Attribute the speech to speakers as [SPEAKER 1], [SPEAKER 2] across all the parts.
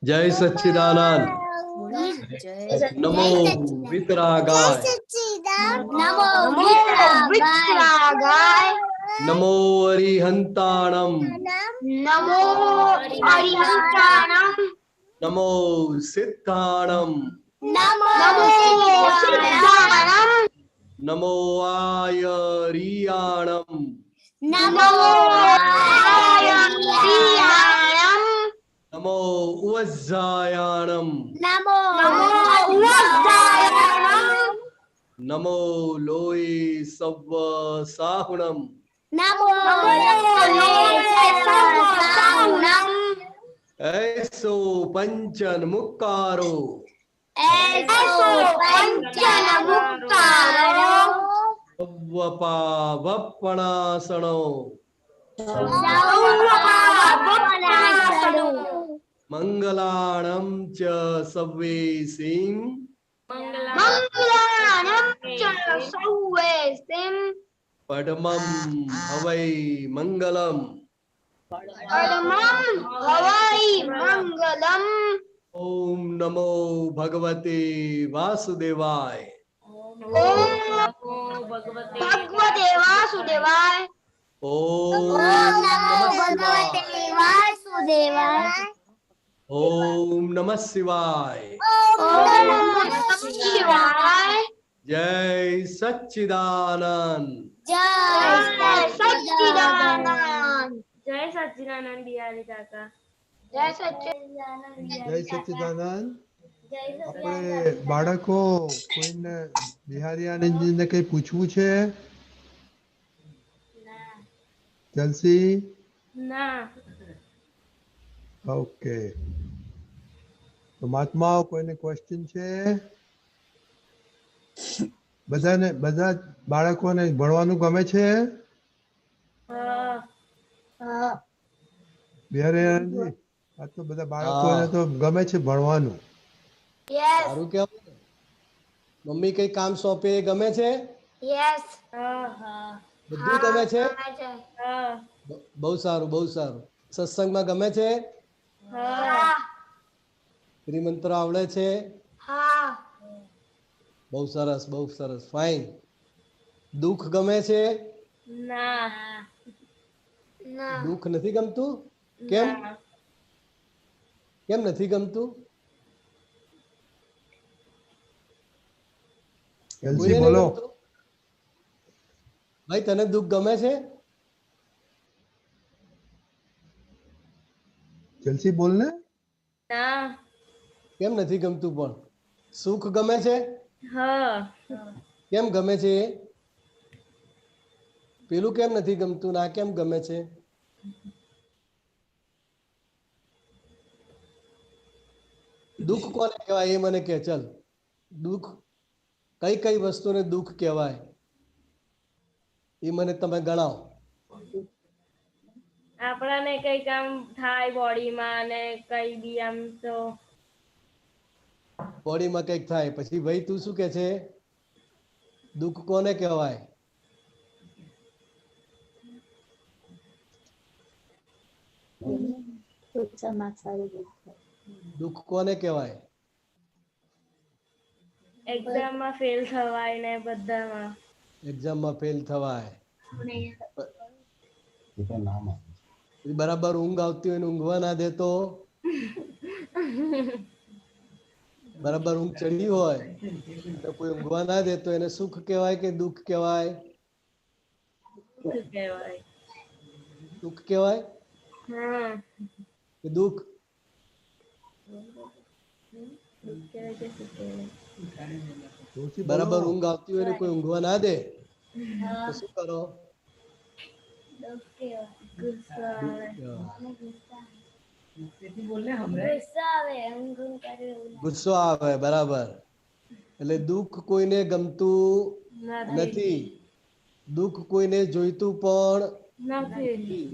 [SPEAKER 1] जय सच्चिदानंद। नमो वितरागाय। नमो अरिहंताणम। नमो सिद्धाणम। नमो आयरियाणम। नमो उवज्जायाणम। नमो लोये सव्व साहुणम। ऐसो पंचन मुक्कारो। वप्पणासनो। मंगलाणं च सव्वेसिं। पद्मं हवै मंगलम। ओम नमो भगवते वासुदेवाय। ओम नमः शिवाय। जय सच्चिदानंद।
[SPEAKER 2] जय सच्चिदानंद बिहारी काका।
[SPEAKER 3] जय सच्चिदानंद। આપણે બાળકો કોઈને બિહારી આનંદજીને કઈ પૂછવું છે? જલસી
[SPEAKER 2] ના.
[SPEAKER 3] ઓકે, તો મહાત્માઓ કોઈને ક્વેશ્ચન છે? બધા બાળકોને ભણવાનું ગમે છે? બિહારી આનંદજી, આ તો બધા બાળકોને તો ગમે છે ભણવાનું.
[SPEAKER 1] સારું કેવું. મમ્મી કઈ કામ સોંપે ગમે છે? બધું ગમે છે? બહુ સારું, બહુ સારું. સત્સંગમાં ગમે છે? ત્રિમંત્ર આવડે છે? બહુ સરસ, બહુ સરસ, ફાઇન. દુઃખ ગમે છે? દુઃખ નથી ગમતું? કેમ કેમ નથી ગમતું?
[SPEAKER 3] જલસી બોલો.
[SPEAKER 1] ભાઈ તને દુઃખ ગમે છે?
[SPEAKER 3] જલસી બોલ ને.
[SPEAKER 1] કેમ નથી ગમતું? પણ સુખ ગમે છે? કેમ ગમે છે? પેલું કેમ નથી ગમતું? ના કેમ ગમે છે? દુઃખ કોને કહેવાય એ મને કે. ચલ, દુઃખ કઈ કઈ વસ્તુને દુઃખ કહેવાય એ મને તમે ગણાવો.
[SPEAKER 2] આપણાને કઈ કામ થાય બોડીમાં ને કઈ બી આમ તો
[SPEAKER 1] બોડીમાં કઈક થાય પછી ભાઈ તું શું કે છે? દુઃખ કોને કહેવાય? દુઃખ કોને કહેવાય?
[SPEAKER 2] એક્ઝામમાં ફેલ થવાય ને બધામાં.
[SPEAKER 1] એક્ઝામમાં ફેલ થવાય. બરાબર ઊંઘ આવતી હોય ને ઊંઘવા ના દેતો. બરાબર ઊંઘ ચડી હોય તો કોઈ ઊંઘવા ના દેતો એને સુખ કહેવાય કે દુઃખ કહેવાય? દુઃખ કહેવાય કે દુઃખ? બરાબર ઊંઘ આવતી હોય ને કોઈ ઊંઘવા ના દે તો શું કરો? ગુસ્સો આવે. બરાબર. એટલે દુઃખ કોઈને ગમતું નથી. દુઃખ કોઈને જોઈતું પણ નથી.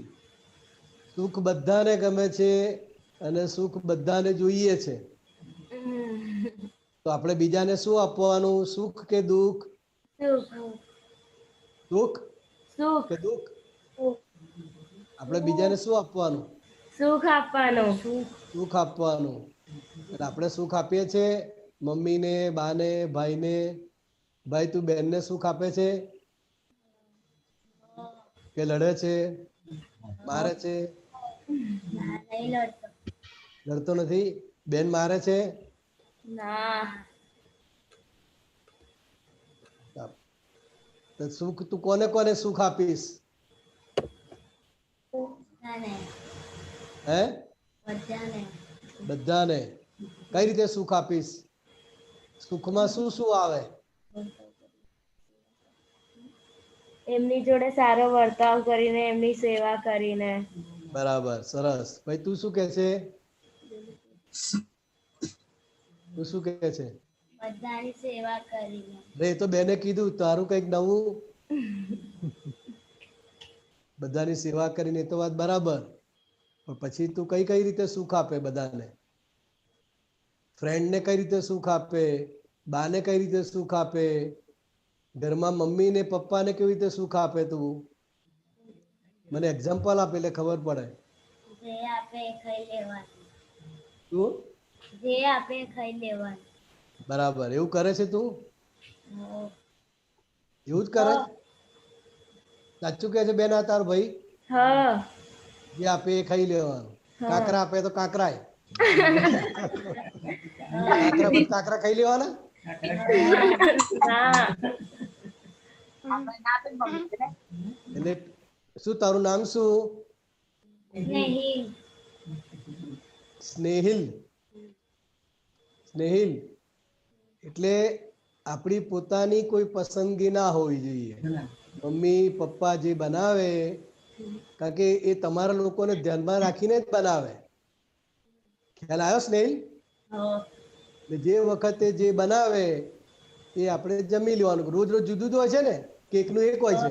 [SPEAKER 1] સુખ બધાને ગમે છે અને સુખ બધાને જોઈએ છે. તો આપણે બીજાને શું આપવાનું? સુખ કે દુઃખ? સુખ કે દુઃખ? આપણે બીજાને શું આપવાનું?
[SPEAKER 2] સુખ આપવાનું.
[SPEAKER 1] સુખ આપવાનું. એટલે આપણે સુખ આપીએ છીએ મમ્મીને, બાને, ભાઈને. ભાઈ તું બેનને સુખ આપે છે કે લડે છે, મારે છે? લડતો નથી. બેન મારે છે?
[SPEAKER 2] ના.
[SPEAKER 1] તો સુખ તું કોને કોને સુખ આપીશ? હે? બધાને. કઈ રીતે સુખ આપીશ? સુખમાં શું શું આવે?
[SPEAKER 2] એમની જોડે સારો વર્તાવ કરીને, એમની સેવા કરીને.
[SPEAKER 1] બરાબર, સરસ. ભાઈ તું શું કે છે? તું શું કે છે?
[SPEAKER 2] બધાની સેવા કરીને.
[SPEAKER 1] અરે એ તો બેને કીધું, તારું કઈક નવું. બધાની સેવા કરીને, એ તો વાત બરાબર. પણ પછી તું કઈ કઈ રીતે સુખ આપે બધાને? ફ્રેન્ડને કઈ રીતે સુખ આપે? બાને કઈ રીતે સુખ આપે? ઘરમાં મમ્મી ને પપ્પાને કેવી રીતે સુખ આપે તું? મને એક્ઝામ્પલ આપે એટલે ખબર પડે.
[SPEAKER 2] જે આપે એ ખાઈ લેવાનું.
[SPEAKER 1] તું?
[SPEAKER 2] જે આપે એ ખાઈ લેવાનું.
[SPEAKER 1] બરાબર. એવું કરે છે તું?
[SPEAKER 2] હા.
[SPEAKER 1] એવું જ કરે? સાચું કે છે બેન આ તારો ભાઈ?
[SPEAKER 2] હા.
[SPEAKER 1] જે આપે એ ખાઈ લેવાનું. કાકરા આપે તો કાકરાય. કાકરા પર કાકરા ખાઈ લેવાના?
[SPEAKER 2] ના.
[SPEAKER 1] એટલે શું તારું નામ શું?
[SPEAKER 2] સ્નેહી.
[SPEAKER 1] સ્નેહિલ. સ્નેહિલ એટલે આપણી પોતાની કોઈ પસંદગી ના હોવી જોઈએ. મમ્મી પપ્પા જે બનાવે, કારણ કે એ તમારા લોકોને ધ્યાનમાં રાખીને જ બનાવે. ખ્યાલ આવ્યો સ્નેહિલ? જે વખતે જે બનાવે એ આપણે જમી લેવાનું. રોજ રોજ જુદું જ હોય છે ને કે એકનું એક હોય છે?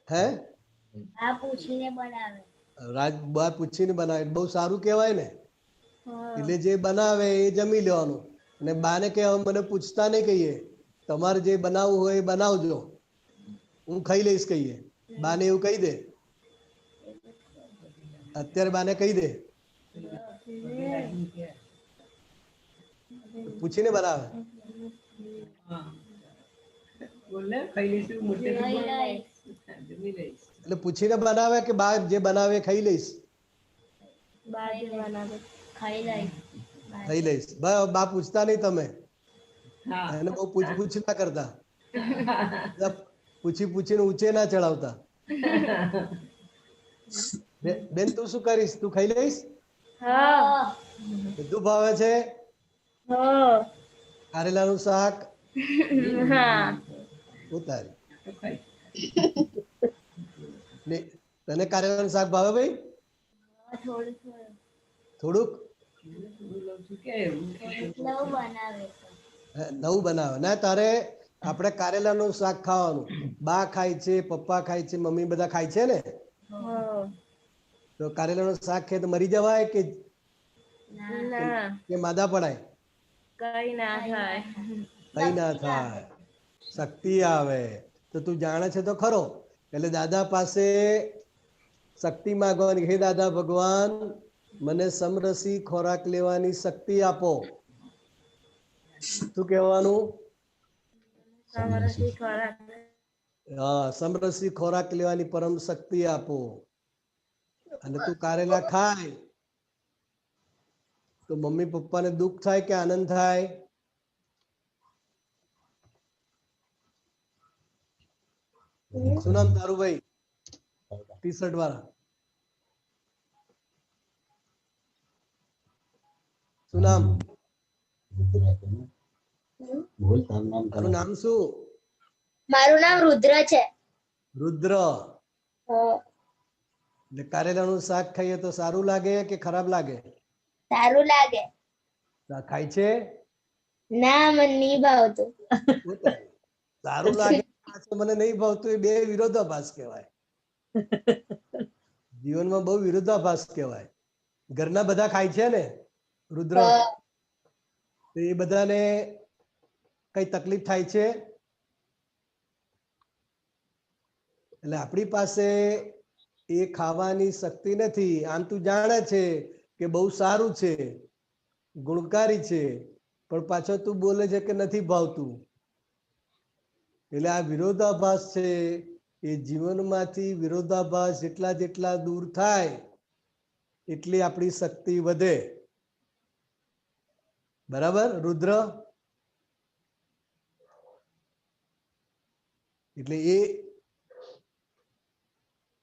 [SPEAKER 1] હે?
[SPEAKER 2] આ પૂછીને બનાવે.
[SPEAKER 1] બા પૂછીને બનાવે. બહુ સારું કહેવાય ને. એટલે જે બનાવે એ જમી લેવાનું. અને બાને કે મને પૂછતા નહીં કહીએ. તમારે જે બનાવવું હોય એ બનાવજો. હું ખાઈ લઈશ કહીએ. બાને એવું કહી દે. અત્યારે બાને કહી દે. પૂછીને બનાવે. એટલે પૂછીને બનાવે કે બા જે બનાવે એ ખાઈ લઈશ? ખાઈ લઈશ. બા પૂછતા નહીં તમે. એને બહુ પૂછ ના કરતા. પૂછી પૂછીને ઊંચે ના ચડાવતા. બેન તું શું કરીશ? તું ખાઈ લઈશ?
[SPEAKER 2] હા.
[SPEAKER 1] બધું ભાવે છે?
[SPEAKER 2] હા.
[SPEAKER 1] કારેલાનું શાક?
[SPEAKER 2] હા.
[SPEAKER 1] ઉતારી. તને કારેલાનું શાક ભાવે ભાઈ?
[SPEAKER 2] થોડું થોડું.
[SPEAKER 1] થોડુંક? નવું બનાવે ના તારે આપણે કારેલાનું શાક ખાવાનું. બા ખાય છે, પપ્પા ખાય છે, મમ્મી બધા ખાય છે ને? તો કારેલાનું શાક ખાય તો મરી જવાય કે માદા પડાય?
[SPEAKER 2] કઈ ના થાય.
[SPEAKER 1] કઈ ના થાય. શક્તિ આવે. તો તું જાણે છે તો ખરો. એટલે દાદા પાસે શક્તિ માંગવાની. હે દાદા ભગવાન મને સમરસી ખોરાક લેવાની શક્તિ આપો. શું કહેવાનું? હા, સમરસી ખોરાક લેવાની પરમ શક્તિ આપો. અને તું કારેલા ખાય તો મમ્મી પપ્પાને દુઃખ થાય કે આનંદ થાય? શું નામ તારું ભાઈ? ટી-શર્ટ વાળા. શું નામ? તારું નામ શું?
[SPEAKER 2] મારું નામ રુદ્ર છે.
[SPEAKER 1] રુદ્ર. એટલે કારેલાનું શાક ખાઈએ તો સારું લાગે કે ખરાબ લાગે?
[SPEAKER 2] સારું લાગે.
[SPEAKER 1] ખાય છે?
[SPEAKER 2] ના મને નહીં ભાવતું.
[SPEAKER 1] સારું લાગે મને નહીં ભાવતું એ બે વિરોધાભાસ કહેવાય. જીવનમાં બહુ વિરોધાભાસ કહેવાય. ઘરના બધા ખાય છે ને રુદ્ર? તો એ બધાને કઈ તકલીફ થાય છે? એટલે આપણી પાસે એ ખાવાની શક્તિ નથી. આમ તું જાણે છે કે બહુ સારું છે, ગુણકારી છે, પણ પાછો તું બોલે છે કે નથી ભાવતું. એટલે આ વિરોધાભાસ છે. એ જીવનમાંથી વિરોધાભાસ જેટલા દૂર થાય એટલી આપણી શક્તિ વધે. બરાબર રુદ્ર? એટલે એ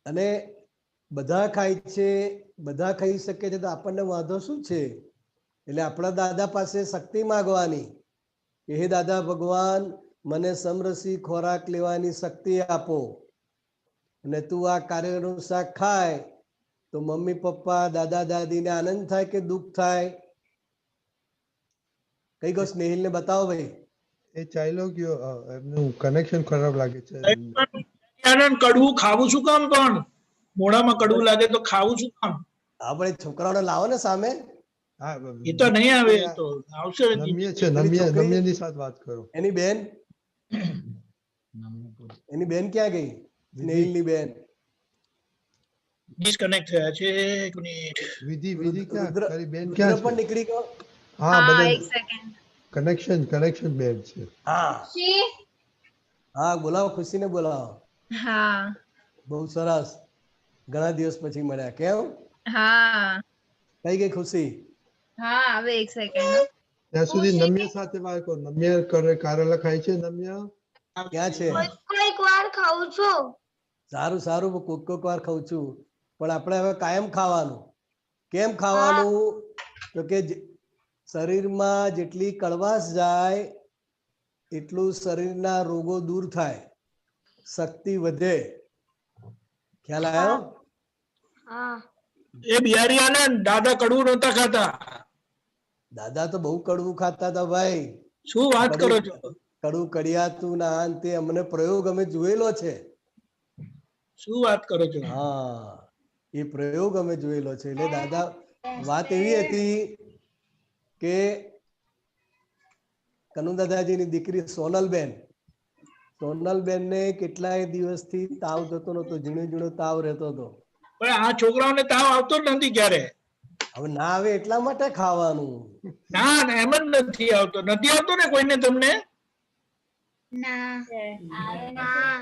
[SPEAKER 1] અને બધા ખાય છે, બધા ખાઈ શકે છે, તો આપણને વાંધો શું છે? એટલે આપણા દાદા પાસે શક્તિ માગવાની કે હે દાદા ભગવાન, મને સમરસી ખોરાક લેવાની શક્તિ આપો. અને તું આ કાર્યનું શાક ખાય તો મમ્મી પપ્પા દાદા દાદીને આનંદ થાય કે દુઃખ થાય? કઈ ગો સ્નેહિલને બતાવો ભાઈ.
[SPEAKER 3] એ ચાલ્યો ગયો, એમનું કનેક્શન ખરાબ લાગે છે.
[SPEAKER 4] આનંદ કડવું ખાવું શું કામ? પણ મોઢામાં કડવું લાગે તો ખાવું શું કામ?
[SPEAKER 1] આપણે છોકરાઓને લાવો ને સામે.
[SPEAKER 3] હા,
[SPEAKER 4] એ તો નહીં આવે, એ તો આવશે.
[SPEAKER 3] નમ્ય છે, નમ્યની સાથે વાત કરો.
[SPEAKER 1] એની બેન, એની બેન ક્યાં ગઈ? સ્નેહિલની બેન
[SPEAKER 4] ડિસ્કનેક્ટ થયા છે. એક મિનિટ.
[SPEAKER 3] વિધિ ક્યાં?
[SPEAKER 1] રુદ્ર
[SPEAKER 3] તારી બેન
[SPEAKER 1] રુદ્ર
[SPEAKER 3] ક્યાં
[SPEAKER 1] પણ
[SPEAKER 3] છે?
[SPEAKER 1] નીકળી ગયો.
[SPEAKER 3] હા, બધા
[SPEAKER 2] એક સેકન્ડ.
[SPEAKER 3] કનેક્શન બેન છે.
[SPEAKER 1] હા હા, બોલાવો, ખુશીને બોલાવો.
[SPEAKER 2] હા
[SPEAKER 1] બહુ સરસ, ઘણા દિવસ પછી મળ્યા. કેમ?
[SPEAKER 2] હા
[SPEAKER 1] કઈ ગઈ ખુશી?
[SPEAKER 2] હા હવે એક સેકન્ડ.
[SPEAKER 3] ત્યાં સુધી નમ્ય સાથે વાત કરો. નમ્ય કારેલા ખાય છે? નમ્ય
[SPEAKER 1] ક્યાં છે?
[SPEAKER 2] કોઈક વાર ખાઉં છું.
[SPEAKER 1] સારું સારું, કોક વાર ખાઉં છું, પણ આપણે હવે કાયમ ખાવાનું. કેમ ખાવાનું? તો કે શરીરમાં જેટલી કડવાશ જાય એટલું શરીરના રોગો દૂર થાય, શક્તિ વધે. ખ્યાલ આવ્યો?
[SPEAKER 2] હા
[SPEAKER 4] એ બિહારી આનંદ, દાદા કડવું નહોતા ખાતા.
[SPEAKER 1] દાદા તો બહુ કડવું ખાતા હતા ભાઈ.
[SPEAKER 4] શું વાત કરો છો?
[SPEAKER 1] કડવું કડિયાતું ના આન તે અમને પ્રયોગ અમે જોયેલો છે.
[SPEAKER 4] શું વાત કરો છો?
[SPEAKER 1] હા, એ પ્રયોગ અમે જોયેલો છે. એટલે દાદા વાત એવી હતી કે કનુ દાદાજીની દીકરી સોનલબેન ને કેટલાય દિવસથી તાવ જતો નતો, ઝીણો તાવ રહેતો હતો.
[SPEAKER 4] પણ આ છોકરાઓને તાવ આવતો જ નથી ક્યારે.
[SPEAKER 1] હવે ના આવે એટલા માટે ખાવાનું.
[SPEAKER 4] ના એમ જ નથી આવતો. નથી આવતો ને કોઈને? તમને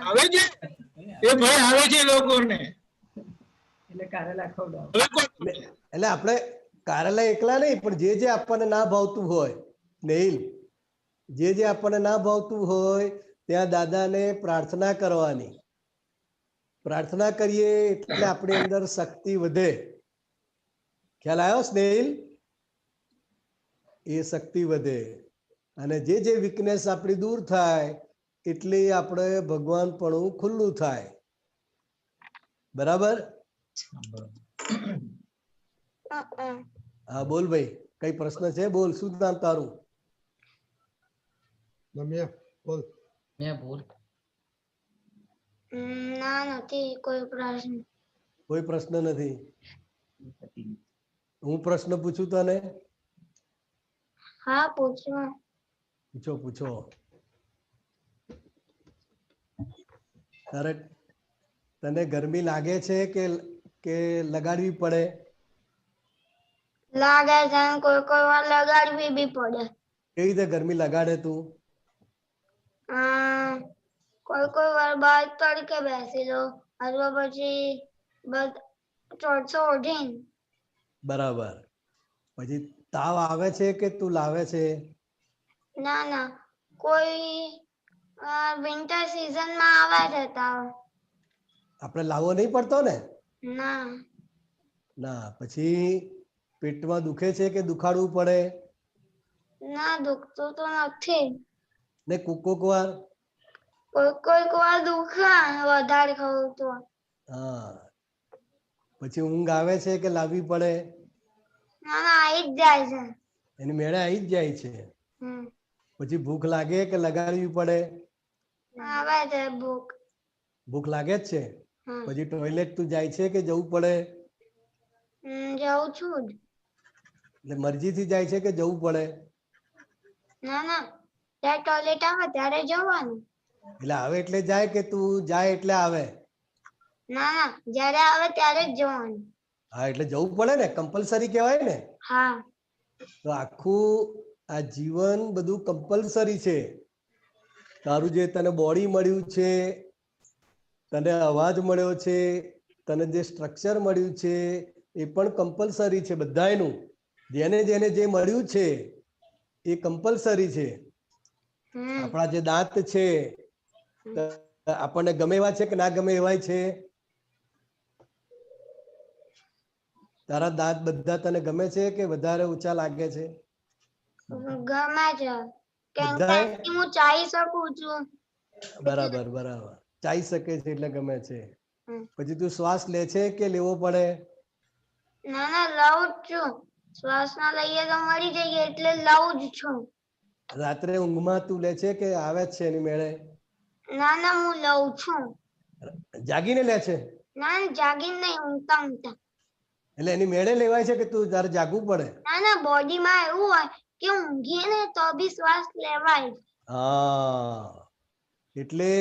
[SPEAKER 4] આવે છે? એ ભાઈ આવે છે લોકોને.
[SPEAKER 1] એટલે આપણે કારેલા એકલા નહીં, પણ જે આપણને ના ભાવતું હોય સ્નેહિલ, જે આપણને ના ભાવતું હોય ત્યાં દાદાને પ્રાર્થના કરવાની. પ્રાર્થના કરીએ એટલે આપણી અંદર શક્તિ વધે. ખ્યાલ આવ્યો સ્નેહિલ? એ શક્તિ વધે અને જે વીકનેસ આપણી દૂર થાય એટલે આપણે ભગવાનપણું ખુલ્લું થાય. બરાબર? હા બોલ ભાઈ, કઈ પ્રશ્ન છે? બોલ, શું નામ તારું?
[SPEAKER 3] નમ્ય બોલ.
[SPEAKER 2] ના નથી કોઈ પ્રશ્ન.
[SPEAKER 1] કોઈ પ્રશ્ન નથી. હું પ્રશ્ન પૂછું તને?
[SPEAKER 2] હા પૂછો.
[SPEAKER 1] પૂછો. તને ગરમી લાગે છે કે લગાડવી પડે?
[SPEAKER 2] લાગે છે, કોઈ વાર લગાડવી બી પડે.
[SPEAKER 1] કેવી રીતે ગરમી લગાડે તું?
[SPEAKER 2] કોઈ વાર બાર તડકે બેસી દો અથવા પછી ચોરસો ઓઢીને.
[SPEAKER 1] બરાબર. પછી તાવ આવે છે કે તું લાવે છે?
[SPEAKER 2] ના કોઈ વિન્ટર સીઝનમાં આવે છે તાવ.
[SPEAKER 1] આપણે લાવવો નહીં પડતો ને?
[SPEAKER 2] ના.
[SPEAKER 1] પછી પેટમાં દુખે છે કે દુખાડવું પડે?
[SPEAKER 2] ના દુખતું તો નથી.
[SPEAKER 1] ને કોક વાર?
[SPEAKER 2] કોઈક વાર દુખે વધારે ખાવું તો.
[SPEAKER 1] હા. પછી ઊંઘ આવે છે કે લાવવી પડે?
[SPEAKER 2] ના આવી જ જાય છે.
[SPEAKER 1] એની મેળે આવી જ જાય છે. પછી ભૂખ લાગે કે લગાડવી પડે?
[SPEAKER 2] આવે છે ભૂખ.
[SPEAKER 1] ભૂખ લાગે જ છે? પછી ટોયલેટ તું જાય છે કે જવું પડે?
[SPEAKER 2] જાઉં છું જ.
[SPEAKER 1] એટલે મરજીથી જાય છે કે જવું પડે?
[SPEAKER 2] ના જ્યારે ટોયલેટ આવે ત્યારે જવાનું.
[SPEAKER 1] એટલે આવે એટલે જાય કે તું જાય એટલે આવે?
[SPEAKER 5] ના ના જ્યારે આવે ત્યારે જ જવાનું.
[SPEAKER 1] હા એટલે જવું પડે ને, કમ્પલસરી કહેવાય ને.
[SPEAKER 5] હા.
[SPEAKER 1] તો આખું આ જીવન બધું કમ્પલસરી છે. તારું જે તને બોડી મળ્યું છે, તને અવાજ મળ્યો છે, તને જે સ્ટ્રક્ચર મળ્યું છે એ પણ કમ્પલસરી છે બધાયનું. જેને જેને જે મળ્યું છે એ કમ્પલસરી છે. આપણા જે દાંત છે આપણને ગમે એવા છે કે ના ગમે એવાય છે? તારા દાંત બધા તને ગમે છે કે વધારે ઊંચા લાગે છે?
[SPEAKER 5] ગમે છે કેમ કે
[SPEAKER 1] બધાય
[SPEAKER 5] હું ચાલી શકું છું.
[SPEAKER 1] બરાબર બરાબર, ચાલી શકે છે એટલે ગમે છે. પછી તું શ્વાસ લે છે કે લેવો પડે?
[SPEAKER 5] ના ના લઉં જ છું. શ્વાસ ના લઈએ તો મરી જઈએ એટલે લઉં જ છું.
[SPEAKER 1] રાત્રે ઊંઘમાં તું લે છે કે આવે જ છે એની મેળે?
[SPEAKER 5] ના ના હું લઉં છું.
[SPEAKER 1] જાગીને લે છે?
[SPEAKER 5] ના જાગીને નહીં, ઊંઘતા ઊંઘતા.
[SPEAKER 1] એટલે એની મેળે લેવાય છે કે તું તારે જાગવું પડે?
[SPEAKER 5] ના ના બોડીમાં એવું હોય કે ઊંઘીએ ને તો બી શ્વાસ લેવાય.
[SPEAKER 1] હા એટલે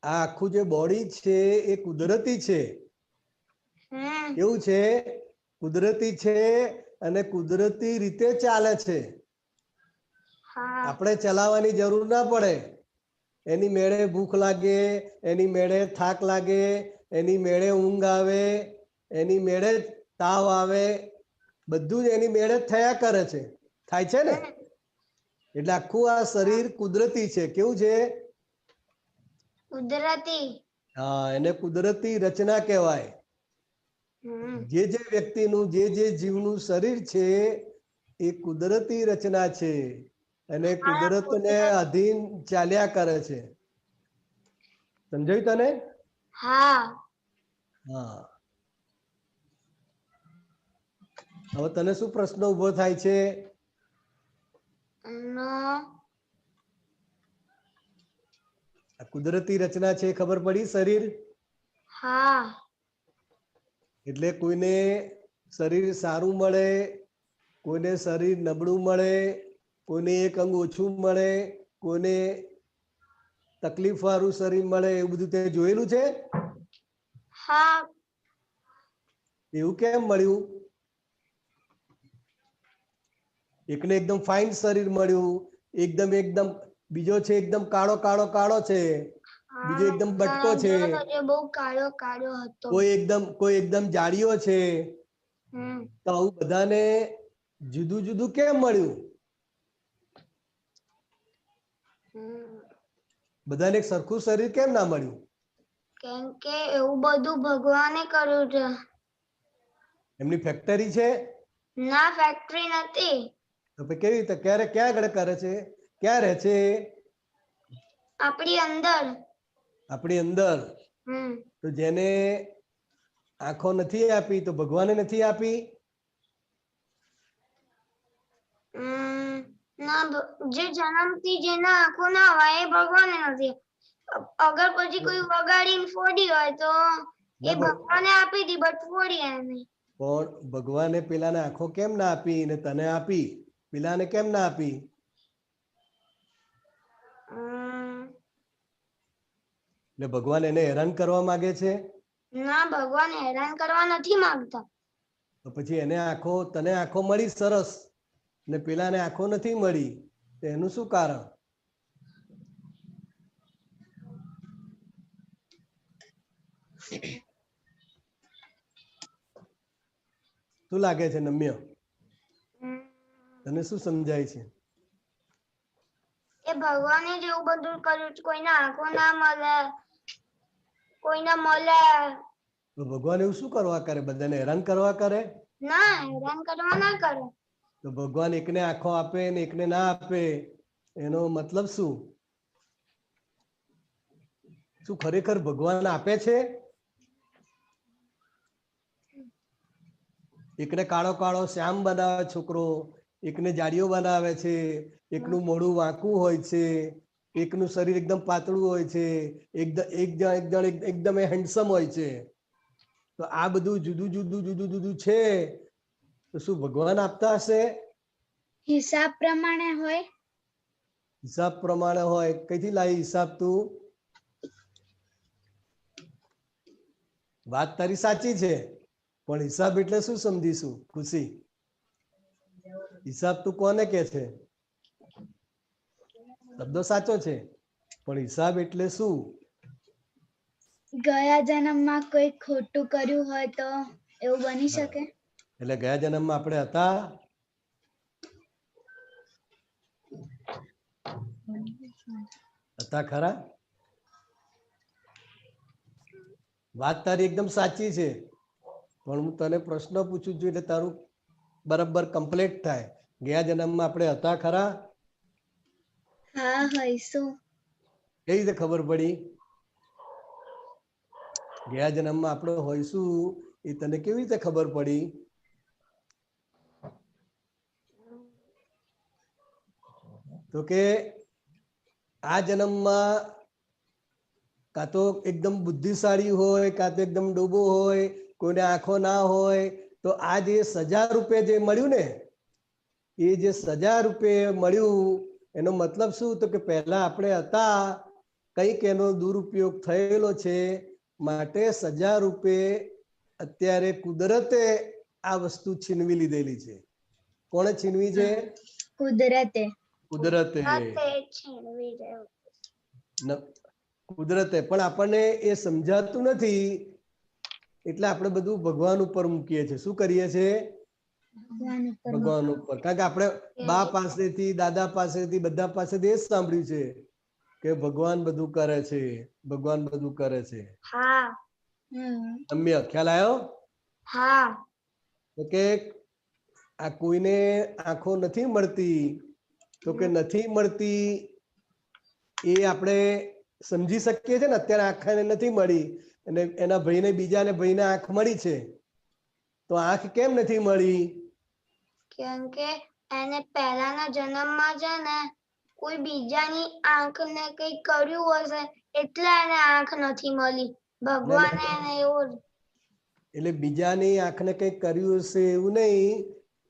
[SPEAKER 1] આ આખું જે બોડી છે એ કુદરતી છે. કેવું છે? કુદરતી છે અને કુદરતી રીતે ચાલે છે. આપણે ચલાવવાની જરૂર ના પડે. એની મેળે ભૂખ લાગે, એની મેળે થાક લાગે, એની મેળે ઊંઘ આવે, એની મેળે તાવ આવે, બધું જ એની મેળે જ થયા કરે છે. થાય છે ને? એટલે આખું આ શરીર કુદરતી છે. કેવું છે?
[SPEAKER 5] કુદરતી.
[SPEAKER 1] હા, એને કુદરતી રચના કહેવાય. જે જે વ્યક્તિનું જે જે જીવનું શરીર છે એ કુદરતી રચના છે અને કુદરતને અધીન ચાલ્યા કરે છે. સમજાયું તને?
[SPEAKER 5] હા.
[SPEAKER 1] હા. હવે તને શું પ્રશ્ન ઉભો થાય છે? કુદરતી રચના છે ખબર પડી શરીર?
[SPEAKER 5] હા.
[SPEAKER 1] એટલે કોઈને શરીર સારું મળે, કોઈને શરીર નબળું મળે, કોઈને એક અંગ ઓછું મળે, કોઈને તકલીફ વાળું શરીર મળે, એવું બધું તે જોયેલું છે?
[SPEAKER 5] હા.
[SPEAKER 1] એવું કેમ મળ્યું? એકને એકદમ ફાઇન શરીર મળ્યું, એકદમ બીજો છે એકદમ કાળો કાળો કાળો છે, બીજો એકદમ બટકો છે,
[SPEAKER 5] બહુ કાળો કાળો હતો.
[SPEAKER 1] કોઈ એકદમ જાડિયો છે. તો આવું બધાને જુદું જુદું કેમ મળ્યું? બધાને એક સરખું શરીર કેમ ના મળ્યું?
[SPEAKER 5] કેમ કે એવું બધું ભગવાને કર્યું છે.
[SPEAKER 1] એમની ફેક્ટરી છે?
[SPEAKER 5] ના ફેક્ટરી નથી.
[SPEAKER 1] તો કેવી રીતે ક્યારે ક્યાં આગળ કરે છે? ક્યાં રહે છે?
[SPEAKER 5] આપણી અંદર.
[SPEAKER 1] આપણી અંદર. તો જેને આંખો નથી આપી તો ભગવાને નથી આપી?
[SPEAKER 5] ના જે જન્મથી જેના આંખો ના હોય એ ભગવાને નથી. અગર પછી કોઈ વગાડીને ફોડી હોય તો એ ભગવાને આપી દી બટ ફોડી એને.
[SPEAKER 1] પણ ભગવાને પેલાને આંખો કેમ ના આપી ને તને આપી? પેલાને કેમ ના આપી? એટલે ભગવાન એને હેરાન કરવા માંગે છે?
[SPEAKER 5] ના ભગવાન હેરાન કરવા નથી માંગતા.
[SPEAKER 1] તો પછી એને આંખો તને આંખો મળી સરસ ને પેલાને આંખો નથી મળી, તો એનું શું કારણ? શું લાગે છે નમ્ય? તને શું સમજાય છે?
[SPEAKER 5] એ ભગવાને જ એવું બધું કર્યું છે. કોઈને આંખો ના મળે, કોઈને મળે.
[SPEAKER 1] તો ભગવાન એવું શું કરવા કરે? બધાને હેરાન કરવા કરે?
[SPEAKER 5] ના હેરાન કરવા ના કરે.
[SPEAKER 1] તો ભગવાન એકને આંખો આપે ને એકને ના આપે એનો મતલબ શું? શું ખરેખર ભગવાન આપે છે? એકને કાળો કાળો શ્યામ બનાવે છોકરો, એકને જાડિયો બનાવે છે, એકનું મોઢું વાંકું હોય છે, એકનું શરીર એકદમ પાતળું હોય છે, એકદમ હેન્ડસમ હોય છે. તો આ બધું જુદું જુદું જુદું જુદું છે તો શું ભગવાન આપતા હશે?
[SPEAKER 5] હિસાબ પ્રમાણે હોય.
[SPEAKER 1] હિસાબ પ્રમાણે હોય. કઈથી લાવી હિસાબ તું? વાત તારી સાચી છે, પણ હિસાબ એટલે શું સમજીશું? ખુશી, હિસાબ તું કોને કે છે? શબ્દો સાચો છે, પણ હિસાબ એટલે શું?
[SPEAKER 6] ગયા જન્મમાં કોઈ ખોટું કર્યું હોય તો એવું બની શકે.
[SPEAKER 1] એટલે ગયા જન્મમાં આપણે હતા? હતા ખરા? વાત તારી એકદમ સાચી છે, પણ હું તને પ્રશ્ન પૂછું છું એટલે તારું બરાબર કમ્પ્લીટ થાય. ગયા જન્મમાં આપણે હતા ખરા?
[SPEAKER 6] હા હોઈશું.
[SPEAKER 1] કઈ રીતે ખબર પડી? ગયા જન્મમાં આપણે હોઈશું એ તને કેવી રીતે ખબર પડી? તો કે આ જન્મમાં કાં તો એકદમ બુદ્ધિશાળી હોય, કાં તો એકદમ ડોબો હોય, કોઈને આંખો ના હોય, તો આ જે સજા રૂપે જે મળ્યું ને, એ જે સજા રૂપે મળ્યું એનો મતલબ શું? તો કે પહેલા આપણે હતા, કંઈક એનો દુરુપયોગ થયેલો છે, માટે સજા રૂપે અત્યારે કુદરતે આ વસ્તુ છીનવી લીધેલી છે. કોણે છીનવી છે?
[SPEAKER 6] કુદરતે.
[SPEAKER 1] કુદરતે. કુદરતે. પણ આપણને એ સમજાતું નથી, એટલે આપણે બધું ભગવાન ઉપર મૂકીએ છીએ. શું કરીએ છીએ? ભગવાન ઉપર. કારણ કે આપણે બા પાસેથી, દાદા પાસેથી, બધા પાસેથી એ જ સાંભળ્યું છે કે ભગવાન બધું કરે છે, ભગવાન બધું કરે છે.
[SPEAKER 5] હા.
[SPEAKER 1] રમ્ય, ખ્યાલ આવ્યો?
[SPEAKER 5] હા.
[SPEAKER 1] તો કે આ કોઈને આંખો નથી મળતી, તો કે નથી મળતી એ આપણે સમજી શકીએ છીએ ને. અત્યારે આંખને નથી મળી અને એના ભાઈને, બીજાને ભાઈને આંખ મળી છે, તો આંખ કેમ નથી મળી?
[SPEAKER 5] કેમ કે એને પહેલાના જન્મમાં છે ને કોઈ બીજાની આંખને કઈ કર્યું હશે એટલે એને આંખ નથી મળી. ભગવાને એને એવું.
[SPEAKER 1] એટલે બીજાની આંખને કંઈક કર્યું હશે એવું નહીં,